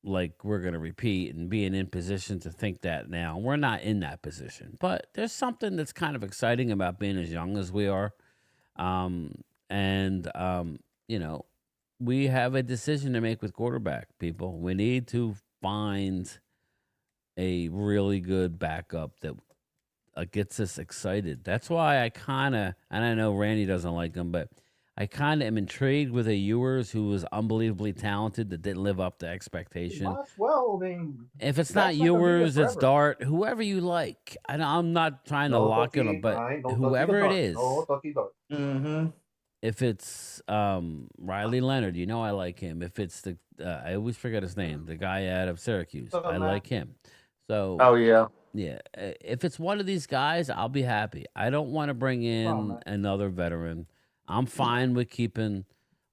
like we're going to repeat and being in position to think that now. We're not in that position, but there's something that's kind of exciting about being as young as we are. We have a decision to make with quarterback, people. We need to find a really good backup that gets us excited. That's why I kind of, and I know Randy doesn't like him, but I kind of am intrigued with a Ewers who was unbelievably talented that didn't live up to expectation. If it's not Ewers, it's Dart, whoever you like. I'm not trying to lock him, but whoever it is. Mm-hmm. If it's Riley Leonard, I like him. If it's I always forget his name, the guy out of Syracuse, I like him. So, oh yeah, if it's one of these guys, I'll be happy. I don't want to bring in another veteran. I'm fine with keeping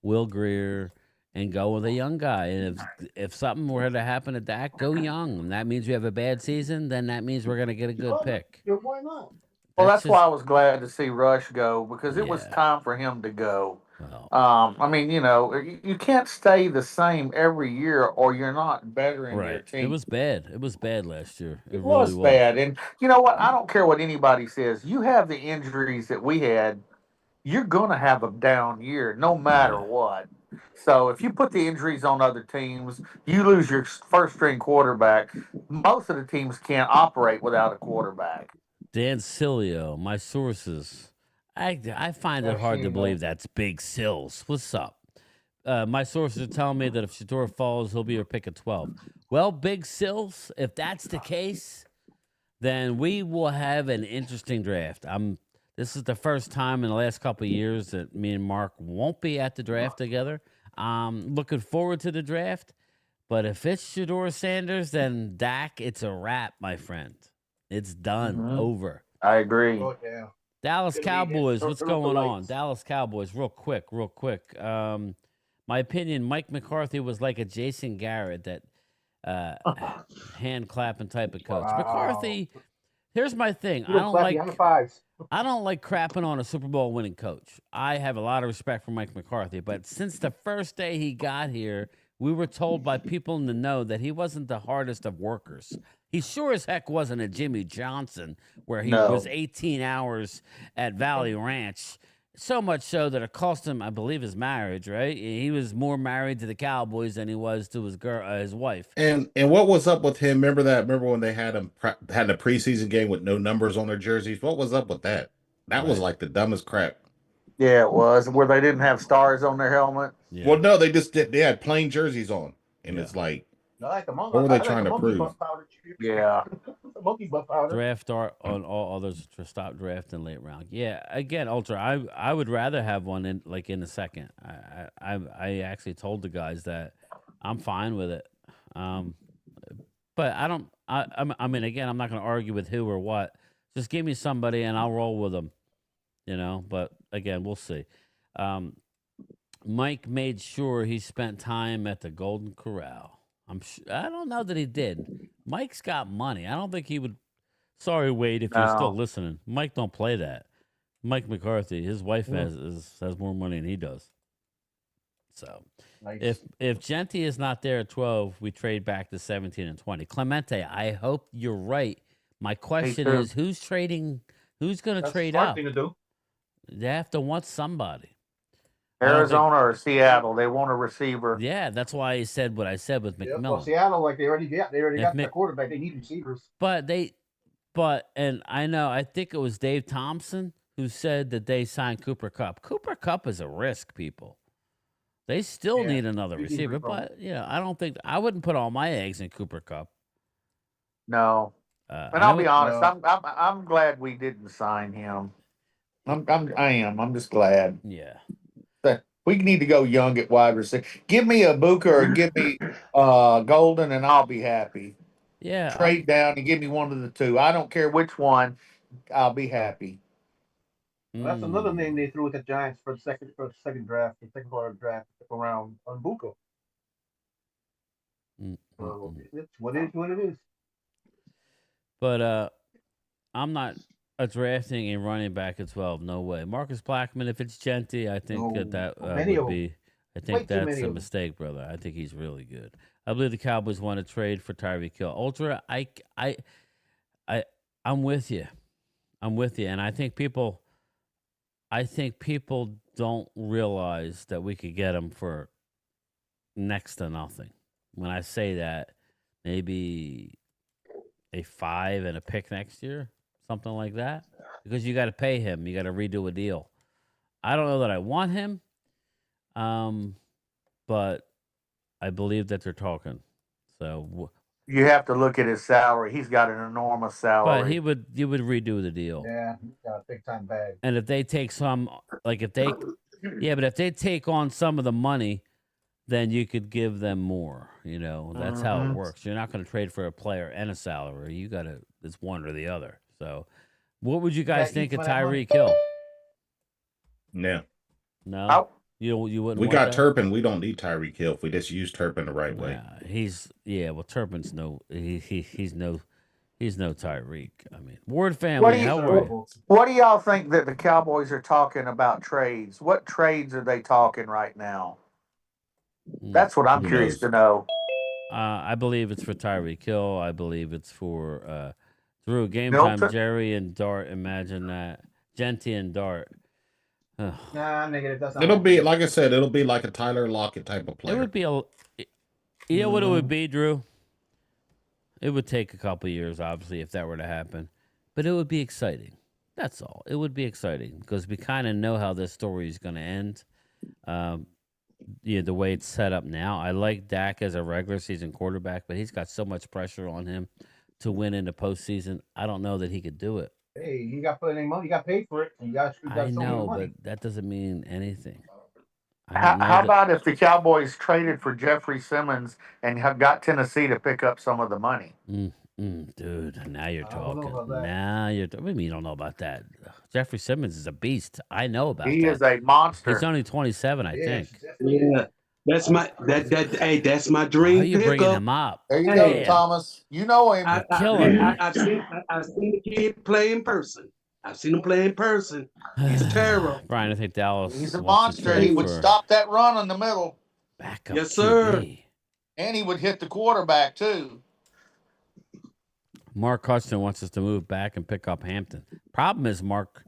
Will Greer and go with a young guy. And if something were to happen to Dak, go young. And that means we have a bad season, then that means we're going to get a good pick. Why not? Well, that's why I was glad to see Rush go because it was time for him to go. Well, I mean, you can't stay the same every year or you're not bettering your team. It was bad. It was bad last year. It was really bad. And you know what? I don't care what anybody says. You have the injuries that we had, you're going to have a down year no matter what. So if you put the injuries on other teams, you lose your first string quarterback. Most of the teams can't operate without a quarterback. Dan Silio, my sources. I find it hard to believe that's Big Sills. What's up? My sources are telling me that if Shador falls, he'll be a pick at 12. Well, Big Sills, if that's the case, then we will have an interesting draft. This is the first time in the last couple of years that me and Mark won't be at the draft together. Looking forward to the draft. But if it's Shador Sanders, then Dak, it's a wrap, my friend. It's done. Over. I agree. Oh, yeah. Dallas Cowboys, what's Turn off the going on? lights. Dallas Cowboys, real quick. My opinion, Mike McCarthy was like a Jason Garrett, that hand clapping type of coach. Wow. McCarthy, here's my thing. I don't like crapping on a Super Bowl winning coach. I have a lot of respect for Mike McCarthy, but since the first day he got here, we were told by people in the know that he wasn't the hardest of workers. He sure as heck wasn't a Jimmy Johnson, where he was 18 hours at Valley Ranch. So much so that it cost him, I believe, his marriage, right? He was more married to the Cowboys than he was to his his wife. And what was up with him? Remember when they had him had a preseason game with no numbers on their jerseys? What was up with that? That was like the dumbest crap. Yeah, it was. Where they didn't have stars on their helmet. Yeah. Well, no, they had plain jerseys on. And it's like, what were they trying to prove? Yeah. Monkey butt powder. Draft art on all others to stop drafting late round. Yeah, again, Ultra, I would rather have one in the second. I actually told the guys that I'm fine with it. But I don't. I mean, again, I'm not going to argue with who or what. Just give me somebody and I'll roll with them. But again, we'll see. Mike made sure he spent time at the Golden Corral. I don't know that he did. Mike's got money. I don't think he would. Sorry, Wade, if you're still listening. Mike don't play that. Mike McCarthy, his wife has more money than he does. So if Genty is not there at 12, we trade back to 17 and 20. Clemente, I hope you're right. My question is, who's trading? Who's going to trade up? Thing to do. They have to want somebody. Arizona or Seattle, they want a receiver. Yeah, that's why I said what I said with McMillan. Well, Seattle, like they already got the quarterback. They need receivers. And I think it was Dave Thompson who said that they signed Cooper Kupp. Cooper Kupp is a risk, people. They still need another receiver, but I don't think I wouldn't put all my eggs in Cooper Kupp. No, and I'll be honest, I'm glad we didn't sign him. I'm just glad. Yeah. We need to go young at wide receiver. Give me a Booker or give me Golden, and I'll be happy. Yeah. Trade down and give me one of the two. I don't care which one. I'll be happy. Well, that's another name they threw at the Giants for the second draft, the second part of the draft around on Buko. So it's what it is. But I'm not drafting a running back at 12. No way. Marcus Blackman, if it's Genty, I think that would be. I think that's a mistake, brother. I think he's really good. I believe the Cowboys want to trade for Tyreek Hill. Ultra, I'm with you. And I think people don't realize that we could get him for next to nothing. When I say that, maybe a 5 and a pick next year, something like that, because you got to pay him. You got to redo a deal. I don't know that I want him, but I believe that they're talking. So you have to look at his salary. He's got an enormous salary. But you would redo the deal. Yeah, he's got a big time bag. And if they take but if they take on some of the money, then you could give them more. That's how it works. You're not going to trade for a player and a salary. It's one or the other. So, what would you guys think of Tyreek Hill? No. No. You wouldn't. We got Turpin. We don't need Tyreek Hill if we just use Turpin the right way. Well, Turpin's he's no Tyreek. I mean, Ward family. What do y'all think that the Cowboys are talking about trades? What trades are they talking right now? That's what I'm curious to know. I believe it's for Tyreek Hill. I believe it's for Drew. Game time. Jerry and Dart. Imagine that. Genty and Dart. Nah, negative. That's not it'll be like I said. It'll be like a Tyler Lockett type of player. It would be what it would be, Drew. It would take a couple years, obviously, if that were to happen, but it would be exciting. That's all. It would be exciting because we kind of know how this story is going to end. The way it's set up now. I like Dak as a regular season quarterback, but he's got so much pressure on him to win in the postseason. I don't know that he could do it. Hey, he got put any money. He got paid for it. I know, but that doesn't mean anything. How about if the Cowboys traded for Jeffrey Simmons and have got Tennessee to pick up some of the money? Dude, now you're talking. Now you're. What do you mean you don't know about that? Jeffrey Simmons is a beast. I know about that. He is a monster. He's only 27, I think. Yeah, that's my that's my dream. How are you bringing him up? There you go, Thomas. You know him. I've seen the kid play in person. I've seen him play in person. He's a terror. Brian, I think Dallas. He's a monster. He would stop that run in the middle. Backup yes, sir. QB. And he would hit the quarterback too. Mark Hudson wants us to move back and pick up Hampton. Problem is, Mark,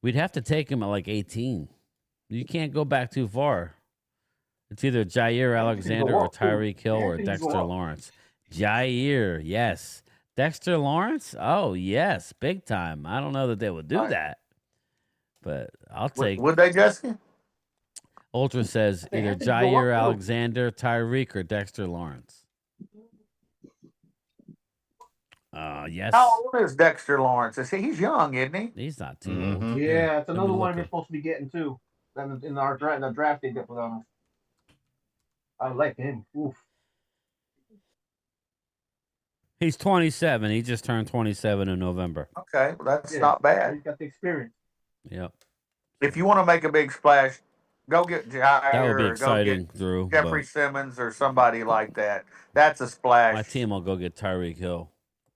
we'd have to take him at like 18. You can't go back too far. It's either Jair Alexander or Tyreek Hill or Dexter Lawrence. Jair, yes. Dexter Lawrence? Oh, yes. Big time. I don't know that they would do that. But I'll take... Would they, Jesse? Ultra says either Jair Alexander, Tyreek, or Dexter Lawrence. Yes. How old is Dexter Lawrence? He's young, isn't he? He's not too old. Yeah, it's another one we're supposed to be getting too. In our draft they put on us. I like him. Oof. He's 27. He just turned 27 in November. Okay, well, that's not bad. He's got the experience. Yep. if you want to make a big splash, go get That would Jair be or go exciting, get Drew. Jeffrey But Simmons or somebody like that. That's a my splash. team will go get Tyreek Hill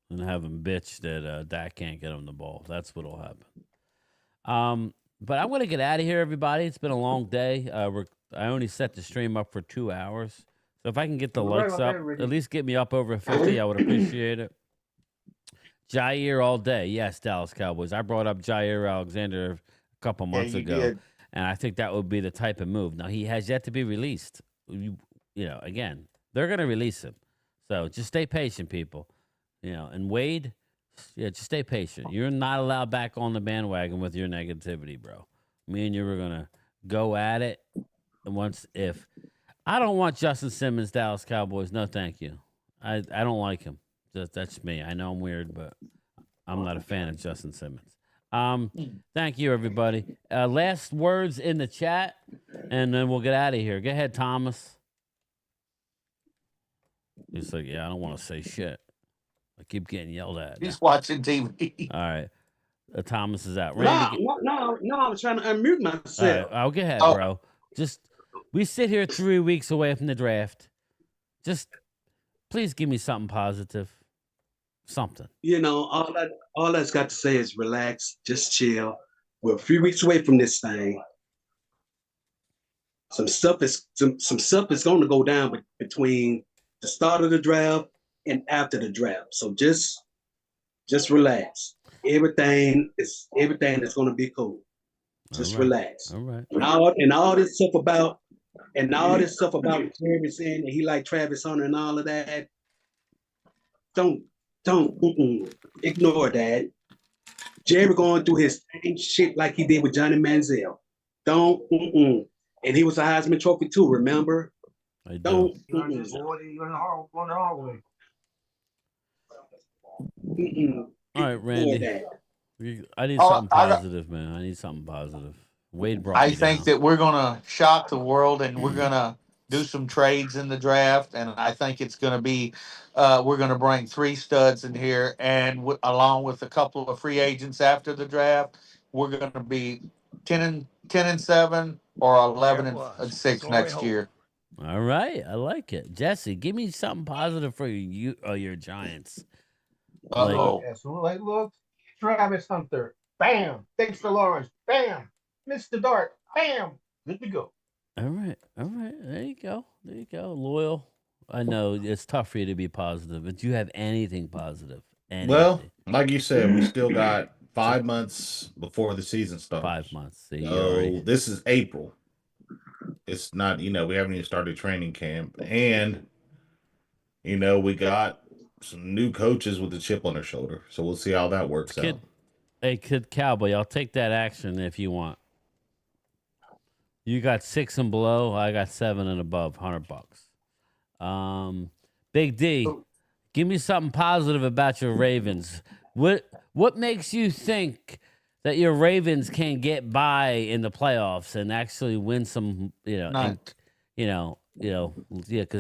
and have him bitch that Dak can't get him the ball. That's what'll happen. But I'm gonna get out of here, everybody. It's been a long day. I only set the stream up for 2 hours, so if I can get the likes up, at least get me up over 50, I would appreciate it. Jair all day, yes, Dallas Cowboys. I brought up Jair Alexander a couple months ago, did. and I think that would be the type of move. Now he has yet to be released. Again, they're gonna release him, so just stay patient, people. And Wade, just stay patient. You're not allowed back on the bandwagon with your negativity, bro. Me and you were gonna go at it. And if I don't want Justin Simmons, Dallas Cowboys, no, thank you. I don't like him. That's me. I know I'm weird, but I'm not a fan of Justin Simmons. Thank you, everybody. Last words in the chat, and then we'll get out of here. Go ahead, Thomas. He's like, yeah, I don't want to say shit. I keep getting yelled at. He's watching TV. All right. Thomas is out. Randy, No, I was trying to unmute myself. all right, I'll go ahead, bro. We sit here 3 weeks away from the draft. Just please give me something positive. Something. All that's got to say is relax, just chill. We're a few weeks away from this thing. Some stuff is going to go down between the start of the draft and after the draft. So just relax. Everything is going to be cool. Just relax. All right. And all this stuff about Travis saying that he like Travis Hunter and all of that. Don't ignore that. Jerry going through his same shit like he did with Johnny Manziel. And he was a Heisman Trophy too. Remember? I don't. All right, Randy. I need something positive, man. I need something positive. Wade brought me think down. that we're gonna shock the world, and we're gonna do some trades in the draft, and I think it's gonna be. We're gonna bring 3 studs in here, and along with a couple of free agents after the draft, we're gonna be 10-7 or 11-6 next year. All right, I like it. Jesse, give me something positive for your Giants. Look, Travis Hunter, bam. Dexter Lawrence, bam. Mr. Dart, bam. Good to go. All right. There you go. Loyal. I know it's tough for you to be positive, but do you have anything positive? Well, like you said, we still got 5 months before the season starts. 5 months. So this is April. It's not, we haven't even started training camp. And, we got some new coaches with a chip on their shoulder. So we'll see how that works out. Hey, Kid Cowboy, I'll take that action if you want. You got 6 and below. I got 7 and above. $100. Big D, give me something positive about your Ravens. What makes you think that your Ravens can get by in the playoffs and actually win some? Because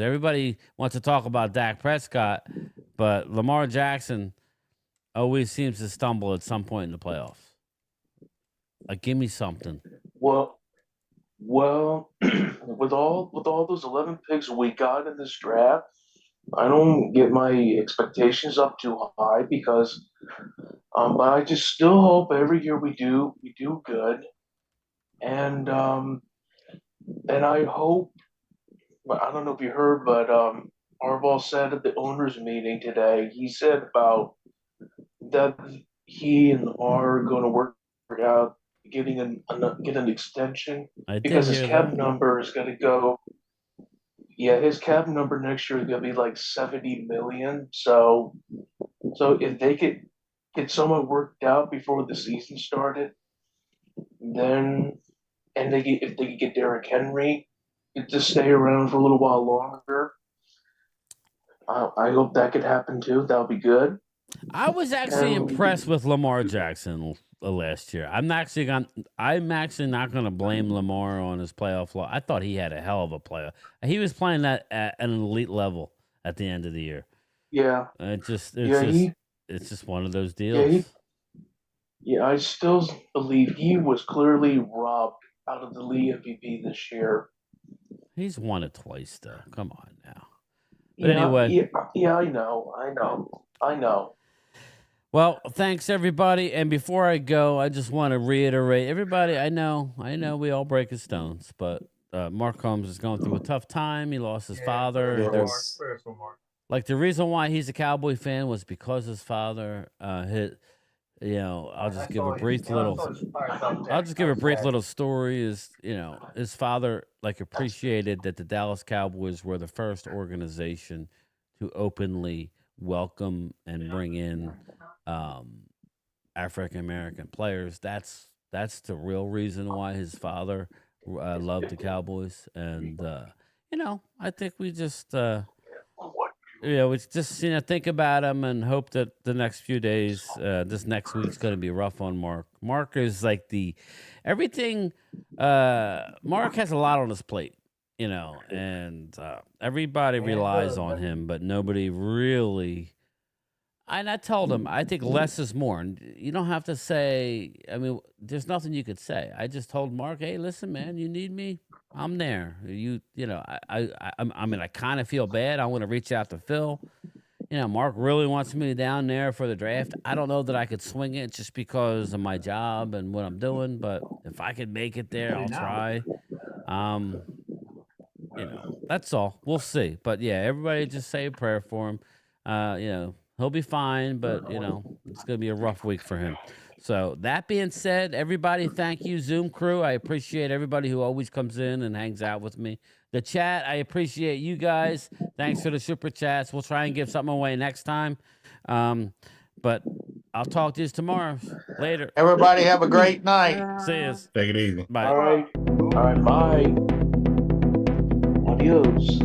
everybody wants to talk about Dak Prescott, but Lamar Jackson always seems to stumble at some point in the playoffs. Give me something. Well, with all those 11 picks we got in this draft, I don't get my expectations up too high because, but I just still hope every year we do good, and I hope. I don't know if you heard, but Harbaugh said at the owners' meeting today, he said about that he and are going to work out getting an extension because his cap number is going to go. Yeah, his cap number next year is going to be like 70 million. So if they could get someone worked out before the season started, then if they could get Derrick Henry to stay around for a little while longer, I hope that could happen too. That would be good. I was actually impressed with Lamar Jackson last year. I'm actually not going to blame Lamar on his playoff flaw. I thought he had a hell of a playoff. He was playing that at an elite level at the end of the year. Yeah. It's just one of those deals. Yeah, I still believe he was clearly robbed out of the league MVP this year. He's won it twice, though. Come on now. But anyway. Yeah, I know. Well, thanks everybody. And before I go, I just want to reiterate, everybody. I know, we all break his stones, but Mark Holmes is going through a tough time. He lost his father. Like the reason why he's a Cowboy fan was because his father. I'll just give a brief little story. Is his father appreciated that the Dallas Cowboys were the first organization to openly welcome and bring in African American players. That's the real reason why his father loved the Cowboys, and I think we just we just think about him and hope that the next few days, this next week's going to be rough on Mark. Mark is like everything. Mark has a lot on his plate, and everybody relies on him, but nobody really. And I told him, I think less is more. And you don't have to say, there's nothing you could say. I just told Mark, hey, listen, man, you need me? I'm there. I kind of feel bad. I want to reach out to Phil. Mark really wants me down there for the draft. I don't know that I could swing it just because of my job and what I'm doing. But if I could make it there, I'll try. That's all. We'll see. But yeah, everybody just say a prayer for him. He'll be fine, but it's going to be a rough week for him. So that being said, everybody, thank you, Zoom crew. I appreciate everybody who always comes in and hangs out with me. The chat, I appreciate you guys. Thanks for the super chats. We'll try and give something away next time. But I'll talk to you tomorrow. Later. Everybody have a great night. See you. Take it easy. Bye. All right, bye. Adios.